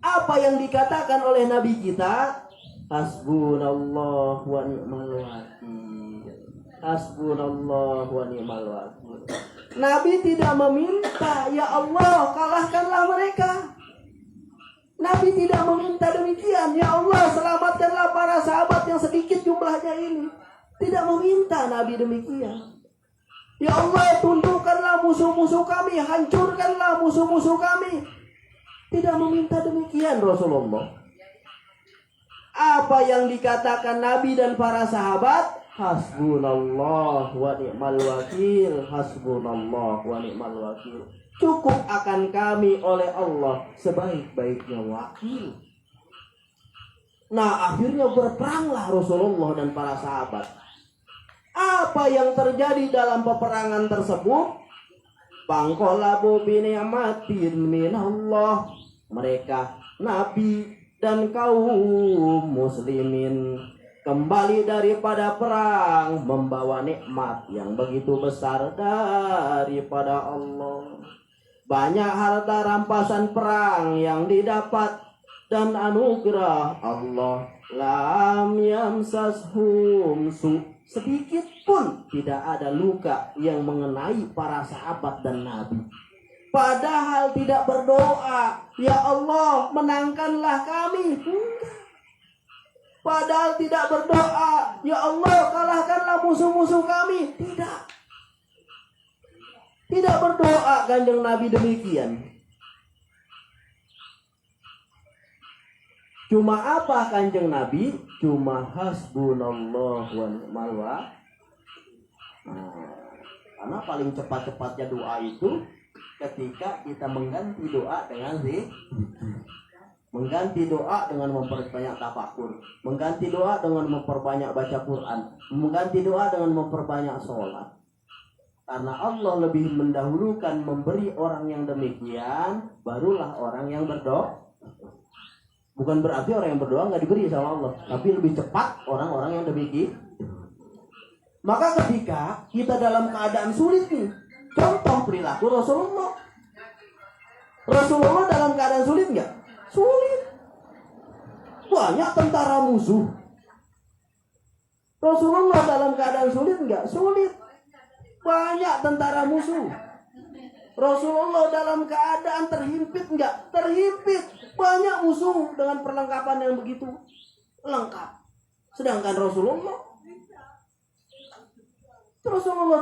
[SPEAKER 1] Apa yang dikatakan oleh Nabi kita? Hasbunallah wa ni'mal wakil. Hasbunallah wa ni'mal wakil. Nabi tidak meminta, ya Allah kalahkanlah mereka. Nabi tidak meminta demikian, ya Allah selamatkanlah para sahabat yang sedikit jumlahnya ini. Tidak meminta Nabi demikian. Ya Allah tundukkanlah musuh-musuh kami, hancurkanlah musuh-musuh kami. Tidak meminta demikian Rasulullah. Apa yang dikatakan Nabi dan para sahabat? Hasbunallah wa ni'mal wakil. Hasbunallah wa ni'mal wakil. Cukup akan kami oleh Allah sebaik-baiknya wakil. Nah akhirnya berperanglah Rasulullah dan para sahabat. Apa yang terjadi dalam peperangan tersebut? Fanqalabu bini'matin minallah. Mereka Nabi dan kaum muslimin kembali daripada perang membawa nikmat yang begitu besar daripada Allah. Banyak harta rampasan perang yang didapat dan anugerah Allah. Lam yamsashum su. Sedikit pun tidak ada luka yang mengenai para sahabat dan Nabi. Padahal tidak berdoa, ya Allah menangkanlah kami. Padahal tidak berdoa, ya Allah kalahkanlah musuh-musuh kami. Tidak. Tidak berdoa Kanjeng Nabi demikian. Cuma apa Kanjeng Nabi? Cuma hasbunallah wa ni'mal wakil. Karena paling cepat-cepatnya doa itu ketika kita mengganti doa dengan zikir, mengganti doa dengan memperbanyak tafakur, mengganti doa dengan memperbanyak baca Quran, mengganti doa dengan memperbanyak sholat. Karena Allah lebih mendahulukan memberi orang yang demikian, barulah orang yang berdoa. Bukan berarti orang yang berdoa nggak diberi sama Allah, tapi lebih cepat orang-orang yang demikian. Maka ketika kita dalam keadaan sulit nih, contoh perilaku Rasulullah. Rasulullah dalam keadaan sulit nggak? Sulit. Banyak tentara musuh. Rasulullah dalam keadaan sulit nggak? Sulit. Banyak tentara musuh. Rasulullah dalam keadaan terhimpit nggak? Terhimpit. Banyak musuh dengan perlengkapan yang begitu lengkap. Sedangkan Rasulullah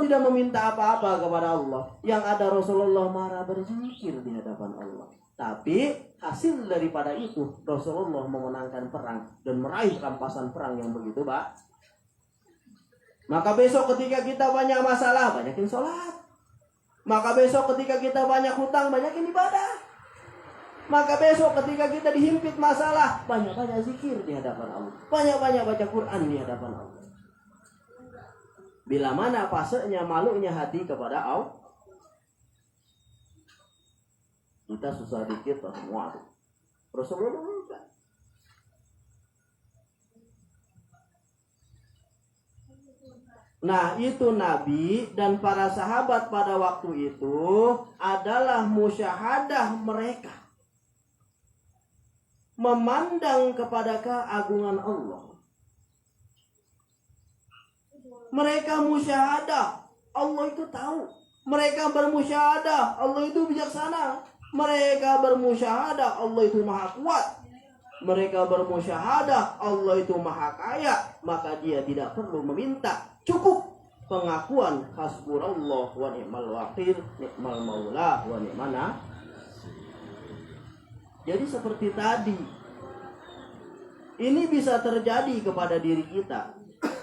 [SPEAKER 1] tidak meminta apa-apa kepada Allah. Yang ada Rasulullah marah berzikir di hadapan Allah. Tapi hasil daripada itu Rasulullah memenangkan perang dan meraih rampasan perang yang begitu, Pak. Maka besok ketika kita banyak masalah, banyakin sholat. Maka besok ketika kita banyak hutang, banyakin ibadah. Maka besok ketika kita dihimpit masalah, banyak-banyak zikir di hadapan Allah. Banyak-banyak baca Quran di hadapan Allah. Bila mana fasenya malunya hati kepada Allah, kita susah dikit semua. Rasulullah enggak. Nah, itu Nabi dan para sahabat pada waktu itu adalah musyahadah mereka memandang kepada keagungan Allah. Mereka musyahadah, Allah itu tahu. Mereka bermusyahadah, Allah itu bijaksana. Mereka bermusyahadah, Allah itu maha kuat. Mereka bermusyahadah, Allah itu maha kaya. Maka dia tidak perlu meminta. Cukup pengakuan hasbunallah wa ni'mal wakil, ni'mal maula wa ni'man. Jadi seperti tadi, ini bisa terjadi kepada diri kita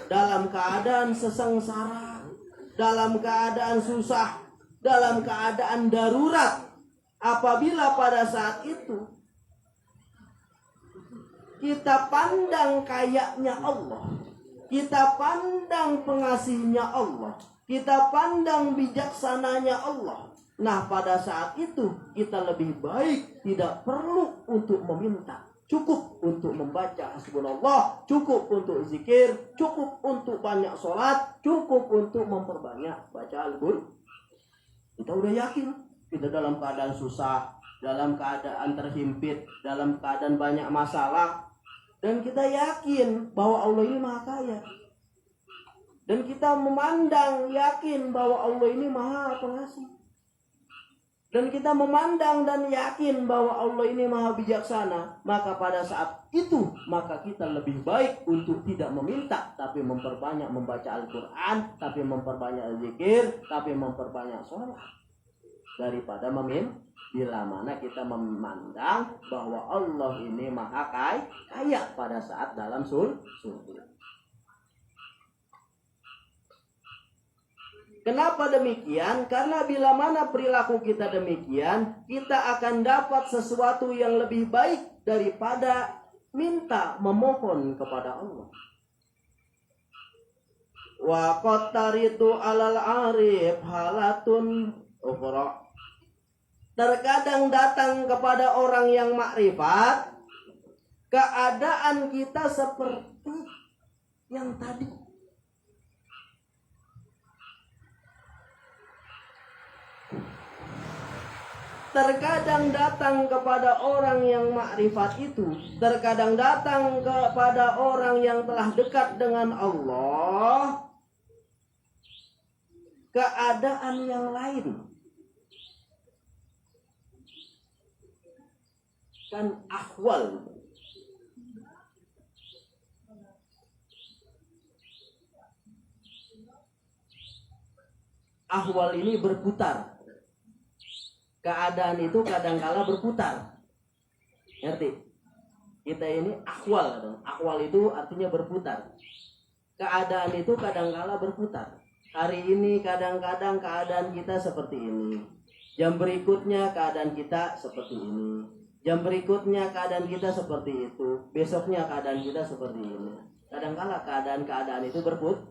[SPEAKER 1] dalam keadaan sesengsara, dalam keadaan susah, dalam keadaan darurat. Apabila pada saat itu kita pandang kayanya Allah, kita pandang pengasihnya Allah, kita pandang bijaksananya Allah. Nah, pada saat itu kita lebih baik tidak perlu untuk meminta. Cukup untuk membaca hasbunallah, cukup untuk zikir, cukup untuk banyak sholat, cukup untuk memperbanyak baca Al-Qur'an. Kita udah yakin kita dalam keadaan susah, dalam keadaan terhimpit, dalam keadaan banyak masalah. Dan kita yakin bahwa Allah ini maha kaya. Dan kita memandang yakin bahwa Allah ini maha pengasih. Dan kita memandang dan yakin bahwa Allah ini maha bijaksana. Maka pada saat itu, maka kita lebih baik untuk tidak meminta, tapi memperbanyak membaca Al-Quran, tapi memperbanyak zikir, tapi memperbanyak sholat. Daripada meminta. Bila mana kita memandang bahwa Allah ini maha kaya pada saat dalam sulit. Kenapa demikian? Karena bila mana perilaku kita demikian, kita akan dapat sesuatu yang lebih baik daripada minta memohon kepada Allah. Wa qattaritu alal arif halatun ukhra. Terkadang datang kepada orang yang makrifat keadaan kita seperti yang tadi. Terkadang datang kepada orang yang makrifat itu, terkadang datang kepada orang yang telah dekat dengan Allah keadaan yang lain. Kan ahwal. Ahwal ini berputar. Keadaan itu kadangkala berputar. Ngerti? Kita ini ahwal. Ahwal itu artinya berputar. Keadaan itu kadangkala berputar. Hari ini kadang-kadang keadaan kita seperti ini. Jam berikutnya keadaan kita seperti ini. Jam berikutnya keadaan kita seperti itu. Besoknya keadaan kita seperti ini. Kadang-kala keadaan-keadaan itu berputar.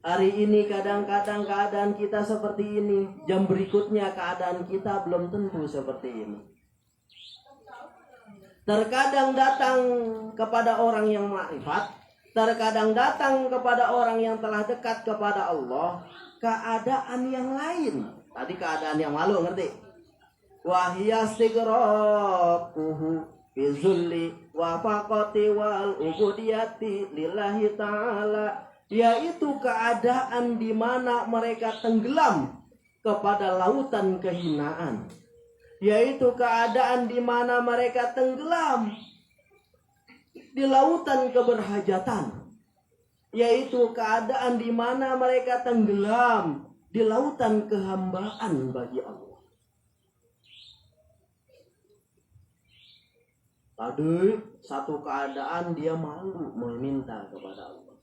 [SPEAKER 1] Hari ini kadang-kadang keadaan kita seperti ini, jam berikutnya keadaan kita belum tentu seperti ini. Terkadang datang kepada orang yang makrifat, terkadang datang kepada orang yang telah dekat kepada Allah, keadaan yang lain. Tadi keadaan yang malu, ngerti? Wahyastighraquhu bizulli wa faqati wal ubudiyati lillahi ta'ala, yaitu keadaan di mana mereka tenggelam kepada lautan kehinaan, yaitu keadaan di mana mereka tenggelam di lautan keberhajatan, yaitu keadaan di mana mereka tenggelam di lautan kehambaan bagi Allah. Tadi satu keadaan dia malu meminta kepada Allah.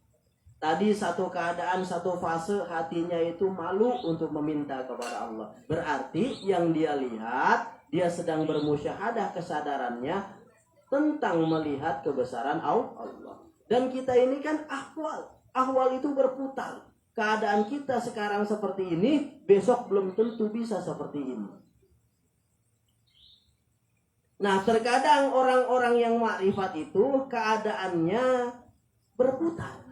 [SPEAKER 1] Tadi satu keadaan, satu fase hatinya itu malu untuk meminta kepada Allah. Berarti yang dia lihat, dia sedang bermusyahadah kesadarannya tentang melihat kebesaran Allah. Dan kita ini kan ahwal itu berputar. Keadaan kita sekarang seperti ini, besok belum tentu bisa seperti ini. Nah, terkadang orang-orang yang makrifat itu keadaannya berputar.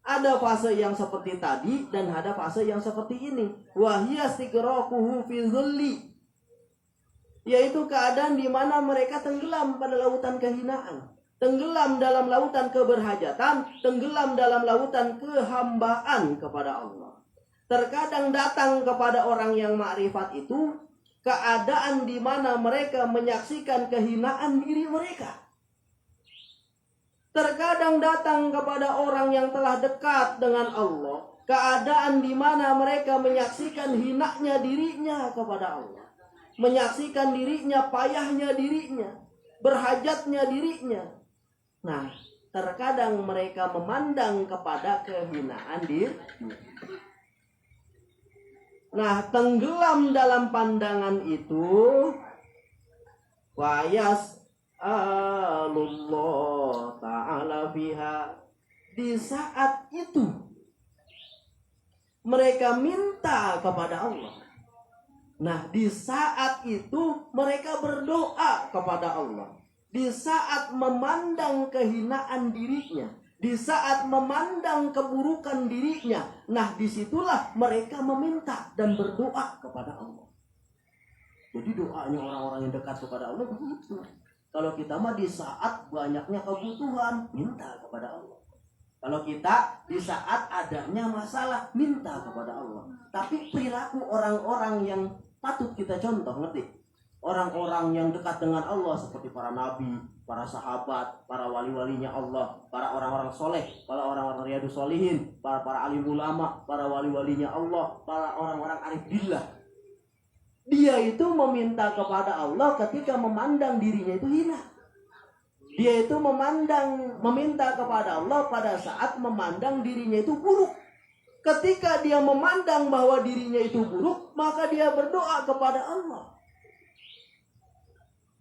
[SPEAKER 1] Ada fase yang seperti tadi dan ada fase yang seperti ini. Wahyastighraquhu fi dhulli, yaitu keadaan di mana mereka tenggelam pada lautan kehinaan, tenggelam dalam lautan keberhajatan, tenggelam dalam lautan kehambaan kepada Allah. Terkadang datang kepada orang yang makrifat itu keadaan di mana mereka menyaksikan kehinaan diri mereka. Terkadang datang kepada orang yang telah dekat dengan Allah, keadaan di mana mereka menyaksikan hinanya dirinya kepada Allah, menyaksikan dirinya, payahnya dirinya, berhajatnya dirinya. Nah, terkadang mereka memandang kepada kehinaan diri. Nah, tenggelam dalam pandangan itu, wayas Allah Ta'ala fiha, di saat itu mereka minta kepada Allah. Nah, di saat itu mereka berdoa kepada Allah. Di saat memandang kehinaan dirinya, di saat memandang keburukan dirinya, nah disitulah mereka meminta dan berdoa kepada Allah. Jadi doanya orang-orang yang dekat kepada Allah begitu. Kalau kita mah di saat banyaknya kebutuhan, minta kepada Allah. Kalau kita di saat adanya masalah, minta kepada Allah. Tapi perilaku orang-orang yang patut kita contoh, ngerti? Orang-orang yang dekat dengan Allah seperti para nabi, para sahabat, para wali-walinya Allah, para orang-orang soleh, para orang-orang riyadus solihin, para alim ulama, para wali-walinya Allah, para orang-orang arif billah. Dia itu meminta kepada Allah ketika memandang dirinya itu hina. Dia itu meminta kepada Allah pada saat memandang dirinya itu buruk. Ketika dia memandang bahwa dirinya itu buruk, maka dia berdoa kepada Allah.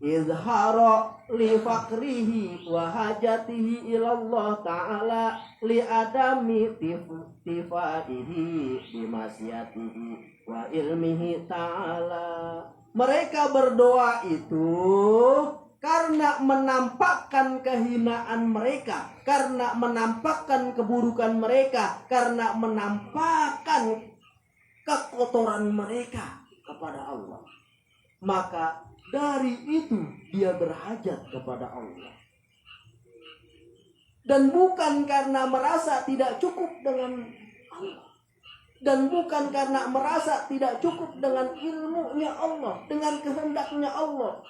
[SPEAKER 1] Izhara li fakrihi wa hajatihi ilallah ta'ala li adami tifaihi bimasyatihi wa ilmihi ta'ala. Mereka berdoa itu karena menampakkan kehinaan mereka, karena menampakkan keburukan mereka, karena menampakkan kekotoran mereka kepada Allah. Maka dari itu dia berhajat kepada Allah. Dan bukan karena merasa tidak cukup dengan Allah. Dan bukan karena merasa tidak cukup dengan ilmunya Allah, dengan kehendaknya Allah.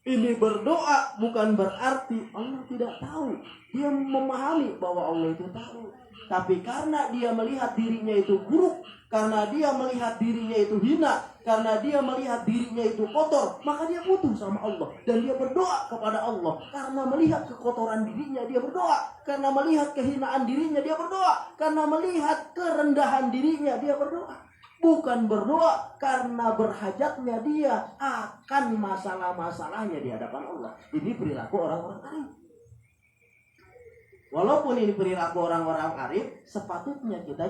[SPEAKER 1] Ini berdoa bukan berarti Allah tidak tahu. Dia memahami bahwa Allah itu tahu. Tapi karena dia melihat dirinya itu buruk, karena dia melihat dirinya itu hina, karena dia melihat dirinya itu kotor, maka dia butuh sama Allah. Dan dia berdoa kepada Allah. Karena melihat kekotoran dirinya, dia berdoa. Karena melihat kehinaan dirinya, dia berdoa. Karena melihat kerendahan dirinya, dia berdoa. Bukan berdoa karena berhajatnya dia akan masalah-masalahnya di hadapan Allah. Ini perilaku orang-orang arif. Walaupun ini perilaku orang-orang arif, sepatutnya kita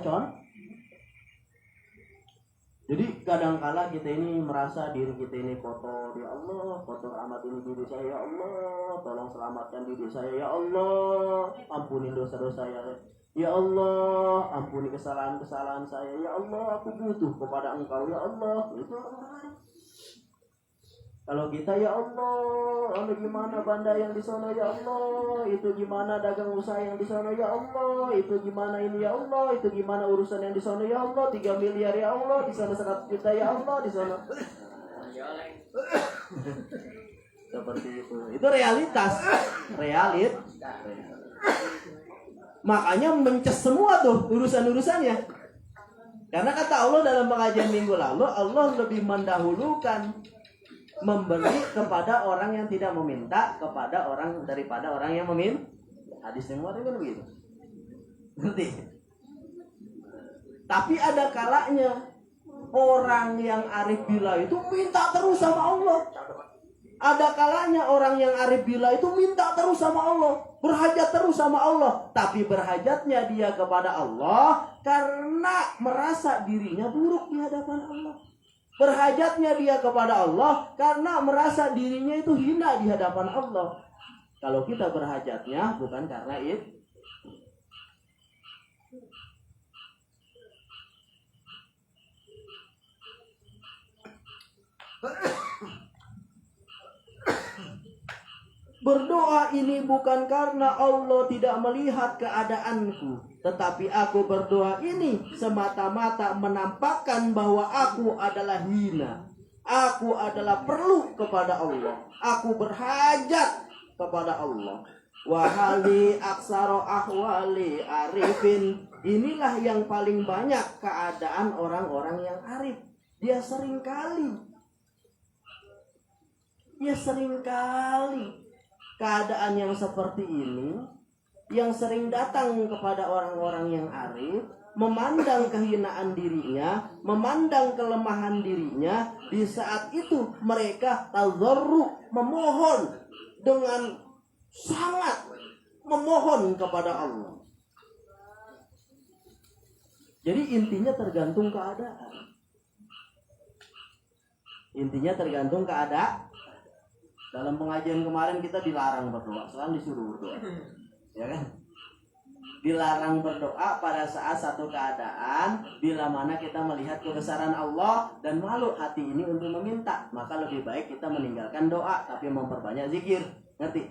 [SPEAKER 1] Jadi kadangkala kita ini merasa diri kita ini kotor, ya Allah, kotor amat ini diri saya, ya Allah, tolong selamatkan diri saya, ya Allah, ampuni dosa-dosa saya, ya Allah, ampuni kesalahan-kesalahan saya, ya Allah, aku butuh kepada Engkau, ya Allah. Itu orang-orang. Kalau kita, ya Allah, gimana banda yang di sana, ya Allah, itu gimana dagang usaha yang di sana, ya Allah, itu gimana ini, ya Allah, itu gimana urusan yang di sana, ya Allah, 3 miliar, ya Allah, di sana 100 juta, ya Allah, di sana. Seperti itu. Itu realitas. Makanya mences semua tuh urusan-urusannya. Karena kata Allah dalam pengajian minggu lalu, Allah lebih mendahulukan memberi kepada orang yang tidak meminta kepada orang daripada orang yang meminta. Hadis yang muat kan begitu. Ngerti? Tapi ada kalanya orang yang arif billah itu minta terus sama Allah. Ada kalanya orang yang arif billah itu minta terus sama Allah, berhajat terus sama Allah, tapi berhajatnya dia kepada Allah karena merasa dirinya buruk di hadapan Allah. Berhajatnya dia kepada Allah karena merasa dirinya itu hina di hadapan Allah. Kalau kita berhajatnya bukan karena itu. Berdoa ini bukan karena Allah tidak melihat keadaanku, tetapi aku berdoa ini semata-mata menampakkan bahwa aku adalah hina. Aku adalah perlu kepada Allah. Aku berhajat kepada Allah. Wahali aksaro ahwali arifin. Inilah yang paling banyak keadaan orang-orang yang arif. Dia seringkali keadaan yang seperti ini yang sering datang kepada orang-orang yang arif, memandang kehinaan dirinya, memandang kelemahan dirinya. Di saat itu mereka tadzarru, memohon dengan sangat memohon kepada Allah. Jadi intinya tergantung keadaan. Dalam pengajian kemarin kita dilarang berdoa, sekarang disuruh berdoa, ya kan? Dilarang berdoa pada saat satu keadaan bila mana kita melihat kebesaran Allah dan malu hati ini untuk meminta, maka lebih baik kita meninggalkan doa tapi memperbanyak zikir. Ngerti?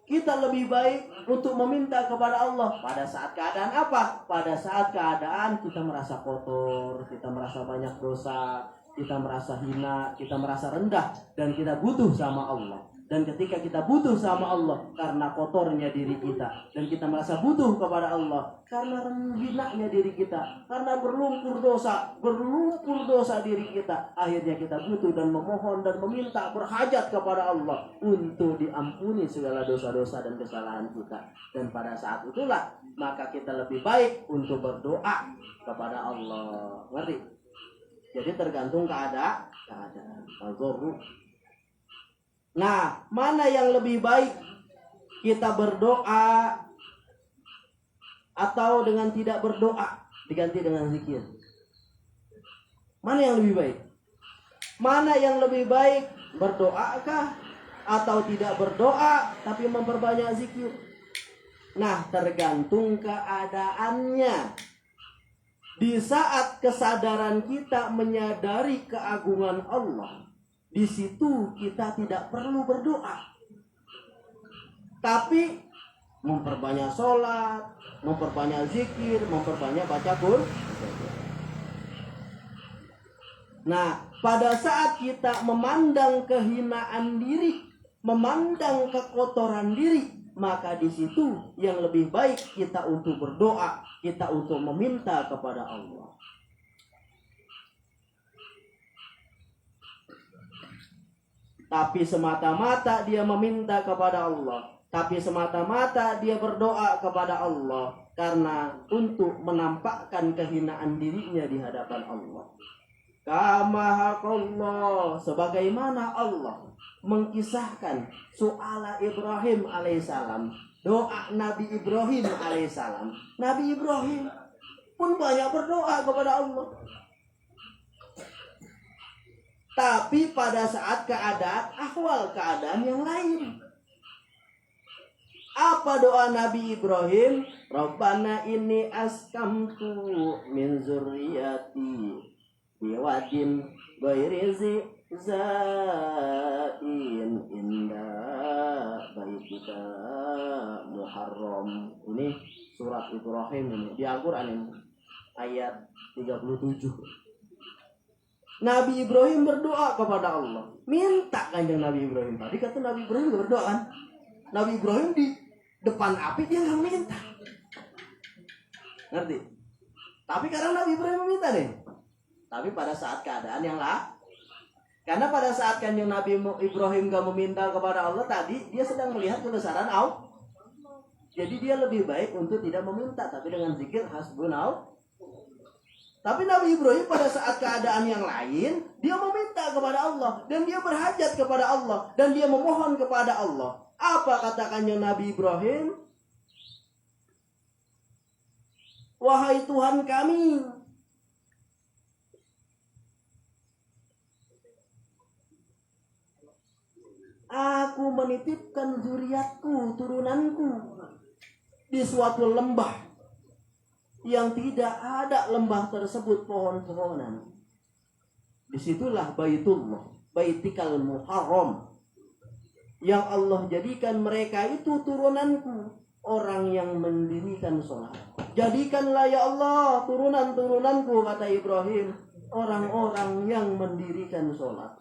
[SPEAKER 1] Kita lebih baik untuk meminta kepada Allah pada saat keadaan apa? Pada saat keadaan kita merasa kotor, kita merasa banyak dosa, kita merasa hina, kita merasa rendah, dan kita butuh sama Allah. Dan ketika kita butuh sama Allah karena kotornya diri kita, dan kita merasa butuh kepada Allah karena hinanya diri kita, karena berlumpur dosa diri kita, akhirnya kita butuh dan memohon dan meminta, berhajat kepada Allah untuk diampuni segala dosa-dosa dan kesalahan kita. Dan pada saat itulah maka kita lebih baik untuk berdoa kepada Allah. Ngerti? Jadi tergantung keadaan. Nah, mana yang lebih baik? Kita berdoa atau dengan tidak berdoa diganti dengan zikir? Mana yang lebih baik? Mana yang lebih baik? Berdoakah atau tidak berdoa tapi memperbanyak zikir? Nah, tergantung keadaannya. Di saat kesadaran kita menyadari keagungan Allah, di situ kita tidak perlu berdoa, tapi memperbanyak sholat, memperbanyak zikir, memperbanyak baca Quran. Nah, pada saat kita memandang kehinaan diri, memandang kekotoran diri, maka di situ yang lebih baik kita untuk berdoa, kita untuk meminta kepada Allah. Tapi semata-mata dia meminta kepada Allah, tapi semata-mata dia berdoa kepada Allah karena untuk menampakkan kehinaan dirinya di hadapan Allah. Kama haqqallah, sebagaimana Allah mengkisahkan soal Ibrahim alaihissalam, doa Nabi Ibrahim alaihissalam. Nabi Ibrahim pun banyak berdoa kepada Allah. Tapi pada saat keadaan yang lain. Apa doa Nabi Ibrahim? Rabbana inni askamtu min zurriyati biwadin ghairi zain inda baitika muharram. Ini surat Ibrahim ini di Al-Qur'an ini ayat 37. Nabi Ibrahim berdoa kepada Allah, minta kanjeng Nabi Ibrahim. Tadi kata Nabi Ibrahim gak berdoa kan? Nabi Ibrahim di depan api dia nggak minta, ngerti? Tapi karena Nabi Ibrahim meminta nih. Tapi pada saat keadaan yang karena pada saat kanjeng Nabi Ibrahim gak meminta kepada Allah tadi, dia sedang melihat kebesaran Allah. Jadi dia lebih baik untuk tidak meminta, tapi dengan zikir hasbunallah. Tapi Nabi Ibrahim pada saat keadaan yang lain, dia meminta kepada Allah. Dan dia berhajat kepada Allah. Dan dia memohon kepada Allah. Apa katakannya Nabi Ibrahim? Wahai Tuhan kami, aku menitipkan zuriatku, turunanku di suatu lembah yang tidak ada lembah tersebut pohon-pohonan. Disitulah Baitullah, Baitikal Muharram, yang Allah jadikan mereka itu turunanku, orang yang mendirikan sholat. Jadikanlah ya Allah turunan-turunanku, kata Ibrahim, orang-orang yang mendirikan sholat.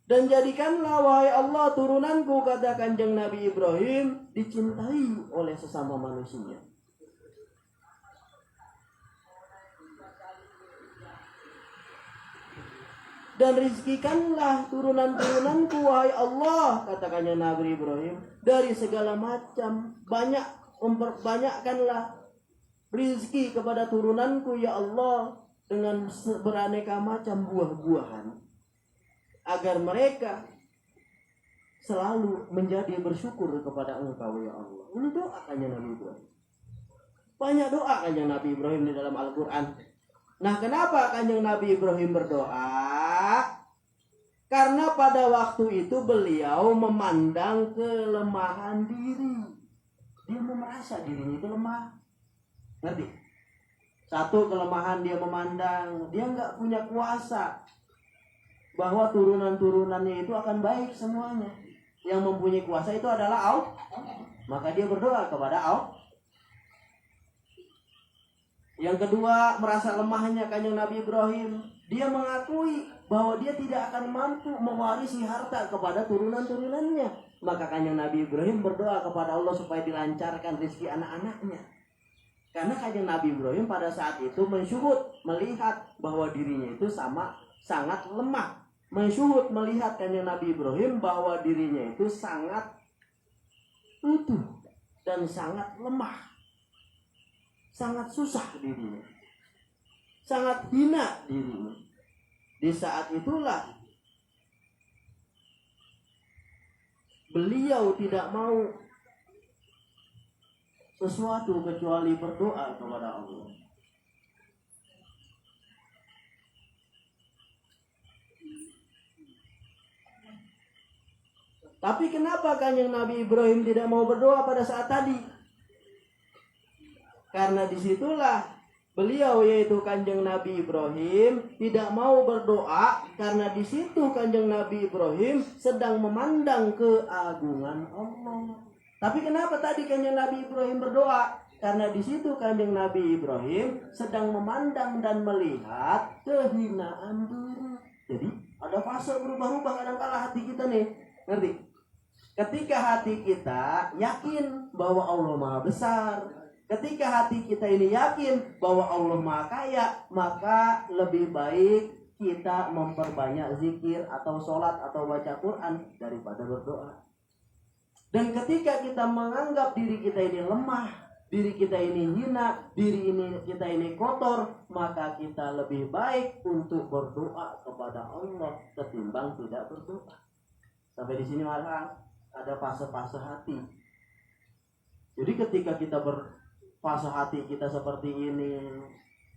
[SPEAKER 1] Dan jadikanlah wahai Allah turunanku, kata kanjeng Nabi Ibrahim, dicintai oleh sesama manusia. Dan rizkikanlah turunan-turunanku wahai Allah, katakannya Nabi Ibrahim, dari segala macam, banyakkanlah rizki kepada turunanku ya Allah, dengan beraneka macam buah-buahan, agar mereka selalu menjadi bersyukur kepada Engkau ya Allah. Ini doa kanjeng Nabi Ibrahim. Banyak doa kanjeng Nabi Ibrahim di dalam Al-Quran. Nah, kenapa kanjeng Nabi Ibrahim berdoa? Karena pada waktu itu beliau memandang kelemahan diri. Dia merasa dirinya itu lemah. Ngerti? Satu kelemahan dia memandang, dia nggak punya kuasa bahwa turunan-turunannya itu akan baik semuanya. Yang mempunyai kuasa itu adalah Allah. Maka dia berdoa kepada Allah. Yang kedua, merasa lemahnya kanjeng Nabi Ibrahim. Dia mengakui bahwa dia tidak akan mampu mewarisi harta kepada turunan-turunannya. Maka kanjeng Nabi Ibrahim berdoa kepada Allah supaya dilancarkan rezeki anak-anaknya. Karena kanjeng Nabi Ibrahim pada saat itu mensyuhud, melihat bahwa dirinya itu sangat lemah. Mensyuhud melihat kanjeng Nabi Ibrahim bahwa dirinya itu sangat utuh dan sangat lemah, sangat susah dirinya, sangat hina dirinya. Di saat itulah beliau tidak mau sesuatu kecuali berdoa kepada Allah. Tapi kenapa kanjeng Nabi Ibrahim tidak mau berdoa pada saat tadi? Karena disitulah beliau, yaitu kanjeng Nabi Ibrahim, tidak mau berdoa karena di situ kanjeng Nabi Ibrahim sedang memandang keagungan Allah. Tapi kenapa tadi kanjeng Nabi Ibrahim berdoa? Karena di situ kanjeng Nabi Ibrahim sedang memandang dan melihat kehinaan diri. Jadi ada fase berubah-ubah kadang-kala hati kita nih, ngerti? Ketika hati kita yakin bahwa Allah Maha Besar, ketika hati kita ini yakin bahwa Allah Maha Kaya, maka lebih baik kita memperbanyak zikir atau sholat atau baca Quran daripada berdoa. Dan ketika kita menganggap diri kita ini lemah, diri kita ini hina, kita ini kotor, maka kita lebih baik untuk berdoa kepada Allah ketimbang tidak berdoa. Sampai di sini malah ada fase-fase hati. Jadi ketika kita fase hati kita seperti ini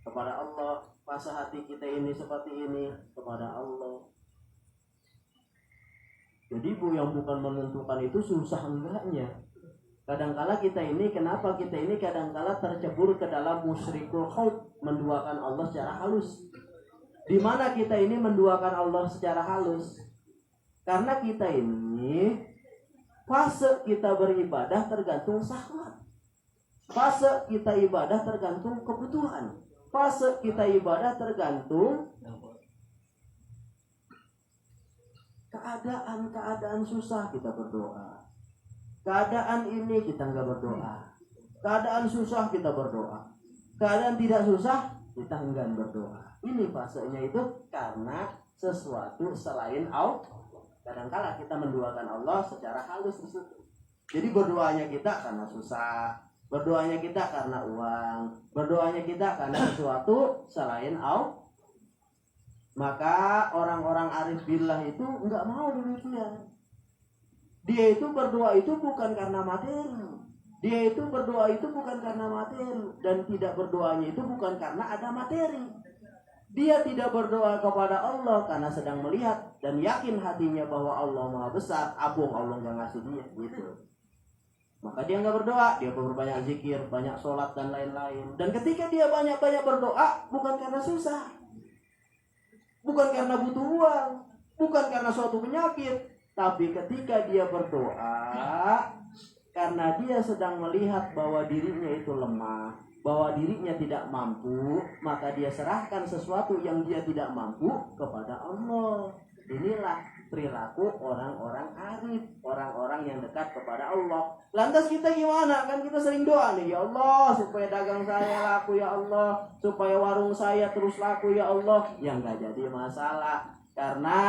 [SPEAKER 1] kepada Allah, fase hati kita ini seperti ini kepada Allah. Jadi yang bukan menentukan itu susah enggaknya. Kadangkala kita ini, kenapa kita ini kadangkala tercebur ke dalam musyrikul khauf, menduakan Allah secara halus. Di mana kita ini menduakan Allah secara halus? Karena kita ini fase kita beribadah tergantung syahwat. Fase kita ibadah tergantung kebutuhan. Fase kita ibadah tergantung keadaan susah kita berdoa. Keadaan ini kita enggak berdoa. Keadaan susah kita berdoa. Keadaan tidak susah kita enggan berdoa. Ini fasenya itu karena sesuatu selain Allah. Kadangkala kita menduakan Allah secara halus di situ. Jadi berdoanya kita karena susah, berdoanya kita karena uang, berdoanya kita karena sesuatu selain Allah. Maka orang-orang arif billah itu enggak mau demikian. Dia itu berdoa itu bukan karena materi. Dia itu berdoa itu bukan karena materi. Dan tidak berdoanya itu bukan karena ada materi. Dia tidak berdoa kepada Allah karena sedang melihat dan yakin hatinya bahwa Allah Maha Besar. Abung Allah nggak ngasih dia gitu. Maka dia nggak berdoa. Dia berbanyak zikir, banyak sholat dan lain-lain. Dan ketika dia banyak-banyak berdoa bukan karena susah, bukan karena butuh uang, bukan karena suatu penyakit. Tapi ketika dia berdoa karena dia sedang melihat bahwa dirinya itu lemah, bahwa dirinya tidak mampu, maka dia serahkan sesuatu yang dia tidak mampu kepada Allah. Inilah perilaku orang-orang arif, orang-orang yang dekat kepada Allah. Lantas kita gimana? Kan kita sering doa nih, ya Allah supaya dagang saya laku ya Allah, supaya warung saya terus laku ya Allah. Yang gak jadi masalah. Karena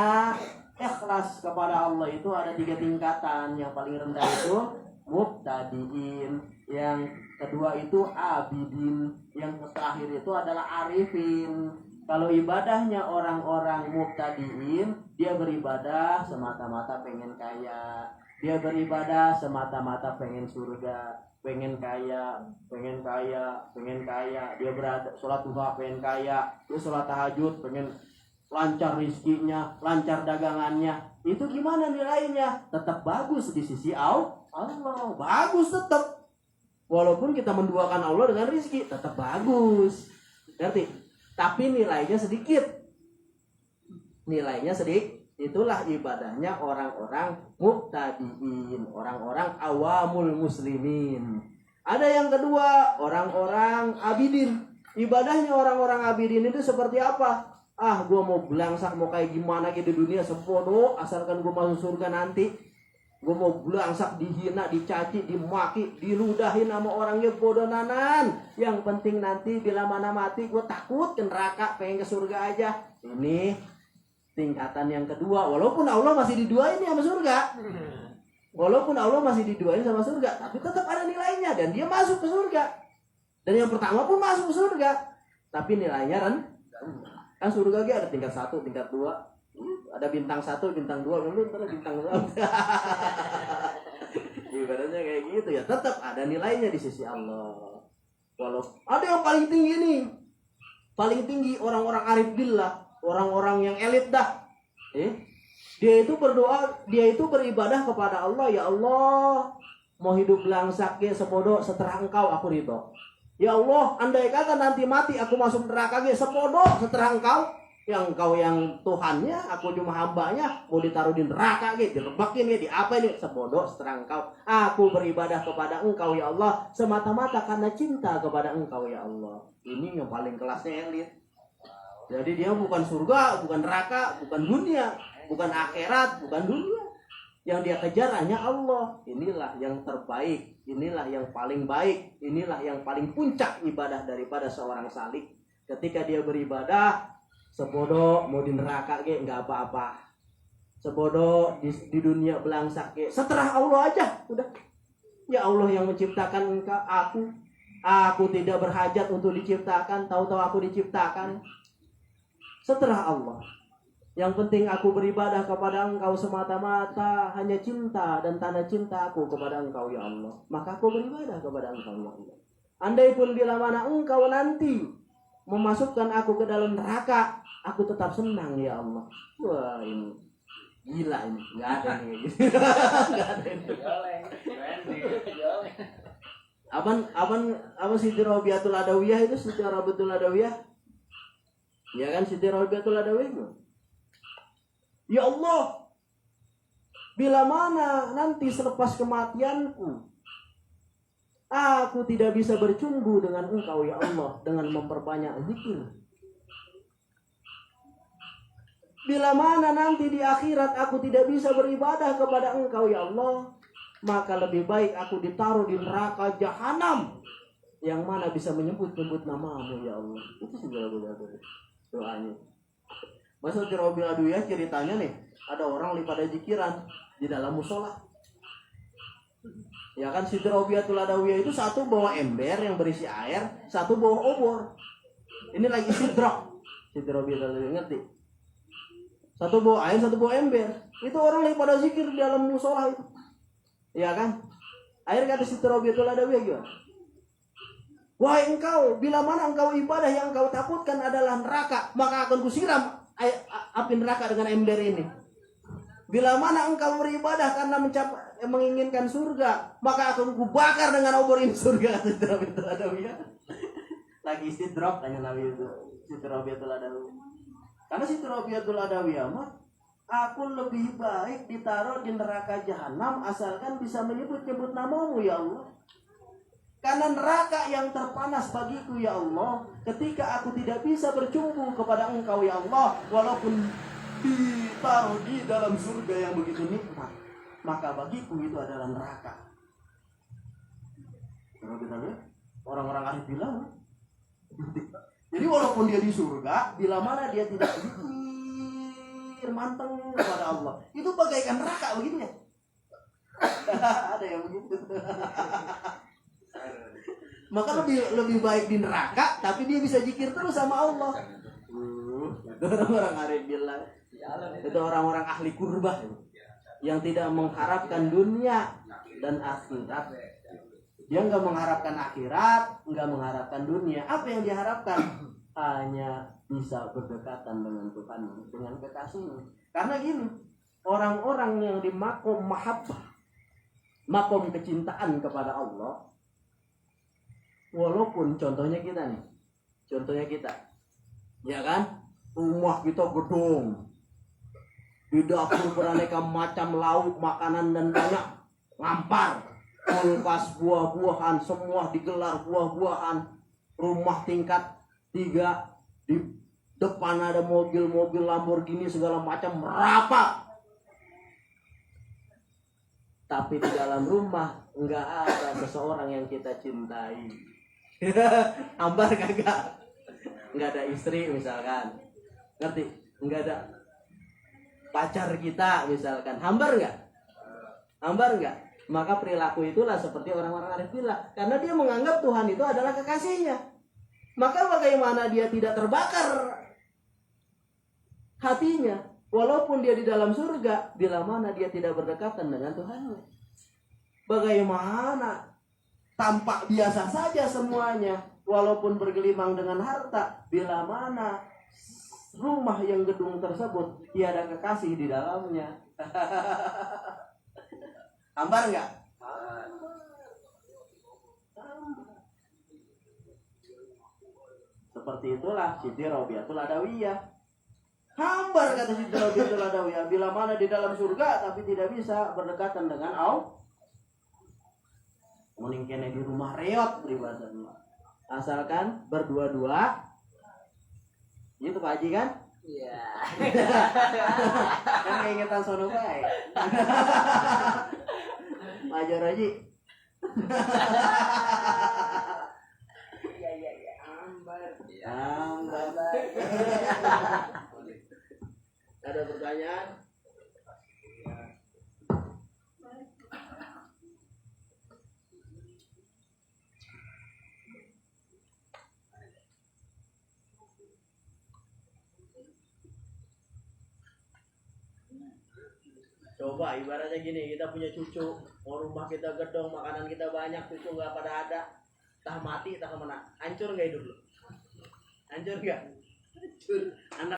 [SPEAKER 1] ikhlas kepada Allah itu ada 3 tingkatan. Yang paling rendah itu mubtadiin, yang kedua itu abidin, yang terakhir itu adalah arifin. Kalau ibadahnya orang-orang mubtadiin, dia beribadah semata-mata pengen kaya, dia beribadah semata-mata pengen surga, pengen kaya, dia berada sholat duha pengen kaya, dia sholat tahajud pengen lancar rizkinya, lancar dagangannya. Itu gimana nilainya? Tetap bagus di sisi Allah. Bagus tetap. Walaupun kita menduakan Allah dengan rizki, tetap bagus. Ngerti? Tapi nilainya sedikit. Nilainya sedikit. Itulah ibadahnya orang-orang muqtadiin, orang-orang awamul muslimin. Ada yang kedua, orang-orang abidin. Ibadahnya orang-orang abidin itu seperti apa? Gue mau belangsak, mau kayak gimana gitu di dunia sebodoh, asalkan gue masuk surga nanti. Gue mau belangsak, dihina, dicaci, dimaki, diludahin sama orangnya bodoh nanan. Yang penting nanti bila mana mati gue takut ke neraka, pengen ke surga aja. Ini tingkatan yang kedua. Walaupun Allah masih diduain sama surga, walaupun Allah masih diduain sama surga, tapi tetap ada nilainya dan dia masuk ke surga. Dan yang pertama pun masuk ke surga, tapi nilainya rendah. Kan surga ada tingkat 1, tingkat 2. Ada bintang 1, bintang 2, lalu ntar bintang 2. Ibaratnya kayak gitu ya. Tetap ada nilainya di sisi Allah. Walau ada yang paling tinggi nih. Paling tinggi orang-orang arif billah, orang-orang yang elit dah. Dia itu berdoa, dia itu beribadah kepada Allah. Ya Allah, mau hidup langsak ya sebodoh seterah Engkau aku ridho. Ya Allah, andai kata nanti mati aku masuk neraka ge sebodoh seterah Engkau, yang Engkau yang Tuhannya, aku cuma hambanya, mau ditaruh di neraka ge, direbakin ya, diapain ya, sebodoh seterah Engkau. Aku beribadah kepada Engkau ya Allah semata-mata karena cinta kepada Engkau ya Allah. Ini yang paling kelasnya elit. Jadi dia bukan surga, bukan neraka, bukan dunia, bukan akhirat, bukan dunia. Yang dia kejar hanya Allah. Inilah yang terbaik, inilah yang paling baik, inilah yang paling puncak ibadah daripada seorang salik. Ketika dia beribadah, sebodoh mau di neraka ge nggak apa-apa, sebodoh di dunia belangsak ge seterah Allah aja udah. Ya Allah yang menciptakan aku, Aku tidak berhajat untuk diciptakan, tahu-tahu aku diciptakan setelah Allah. Yang penting aku beribadah kepada Engkau semata-mata, hanya cinta dan tanda cinta aku kepada Engkau ya Allah. Maka aku beribadah kepada Engkau ya Allah. Andai pun bila mana Engkau nanti memasukkan aku ke dalam neraka, aku tetap senang ya Allah. Wah, ini gila ini, nggak ada nih. Nggak ada ini. Apa Siti Robiatul Adawiyah itu secara betul Adawiyah? Ya kan Siti Robiatul Adawiyah itu. Ya Allah, bila mana nanti selepas kematianku, aku tidak bisa bercumbu dengan Engkau ya Allah dengan memperbanyak zikir. Bila mana nanti di akhirat aku tidak bisa beribadah kepada Engkau ya Allah, maka lebih baik aku ditaruh di neraka jahanam yang mana bisa menyebut-nyebut namamu ya Allah. Itu segala doanya. Masa Robi Adawiyah ceritanya nih, ada orang pada zikiran di dalam musola. Ya kan Siti Robiatul Adawiyah itu satu bawa ember yang berisi air, satu bawa obor. Ini lagi sidrak. Siti Robiatul Adawiyah ngerti? Satu bawa air, satu bawa ember. Itu orang lagi pada zikir di dalam musola itu. Ya kan? Akhir kata Siti Robiatul Adawiyah gimana? Wahai engkau, bila mana engkau ibadah yang engkau takutkan adalah neraka, maka akan kusiram api neraka dengan ember ini. Bila mana engkau beribadah karena menginginkan surga, maka akan kubakar dengan obor ini surga. Siti Robiatul Adawiyah. Lagi istidrak tanya Nabi itu. Siti Robiatul Adawiyah. Karena Siti Robiatul Adawiyah mah, aku lebih baik ditaruh di neraka jahanam asalkan bisa menyebut-nyebut namamu ya Allah. Karena neraka yang terpanas bagiku ya Allah, ketika aku tidak bisa bercumbu kepada Engkau ya Allah, walaupun ditaruh di dalam surga yang begitu nikmat, maka bagiku itu adalah neraka. Orang-orang arif bilang, jadi walaupun dia di surga, bila mana dia tidak zikir manteng kepada Allah, itu bagaikan neraka begitu ya. Ada yang begitu. Maka lebih baik di neraka, tapi dia bisa zikir terus sama Allah. Itu orang-orang arif bilang. Itu orang-orang ahli kurbah yang tidak mengharapkan dunia dan akhirat. Dia nggak mengharapkan akhirat, nggak mengharapkan dunia. Apa yang diharapkan? Hanya bisa berdekatan dengan Tuhan, dengan kekasihnya. Karena gini, orang-orang yang di makom mahabbah, makom kecintaan kepada Allah, walaupun contohnya kita, ya kan, rumah kita gedung, di dapur beraneka macam lauk, makanan dan banyak, ngampar, kulkas buah-buahan, semua digelar buah-buahan, rumah tingkat 3, di depan ada mobil-mobil Lamborghini segala macam merapat. Tapi di dalam rumah nggak ada seseorang yang kita cintai. Ambar kagak? Nggak ada istri misalkan, ngerti? Nggak ada pacar kita misalkan, hambar nggak? Maka perilaku itulah seperti orang-orang arif billah, karena dia menganggap Tuhan itu adalah kekasihnya. Maka bagaimana dia tidak terbakar hatinya, walaupun dia di dalam surga, bila mana dia tidak berdekatan dengan Tuhannya. Bagaimana tampak biasa saja semuanya, walaupun bergelimang dengan harta, bila mana rumah yang gedung tersebut tiada kekasih di dalamnya. Hambar nggak? Seperti itulah Siti Robiatul Adawiyah. Hambar kata Siti Robiatul Adawiyah, bila mana di dalam surga tapi tidak bisa berdekatan dengan Allah. Mending kene di rumah reot peribadahnya. Asalkan berdua-dua. Gitu Pak Haji kan? Iya. Kan keingetan sono bae. Ajar Haji. Iya. Ambar. Ada pertanyaan?
[SPEAKER 2] Coba ibaratnya gini, kita punya cucu, mau rumah kita gedong, makanan kita banyak, cucu nggak pada ada, tah mati, tah kemana? Hancur nggak hidup lu? Hancur nggak? Hancur. Anak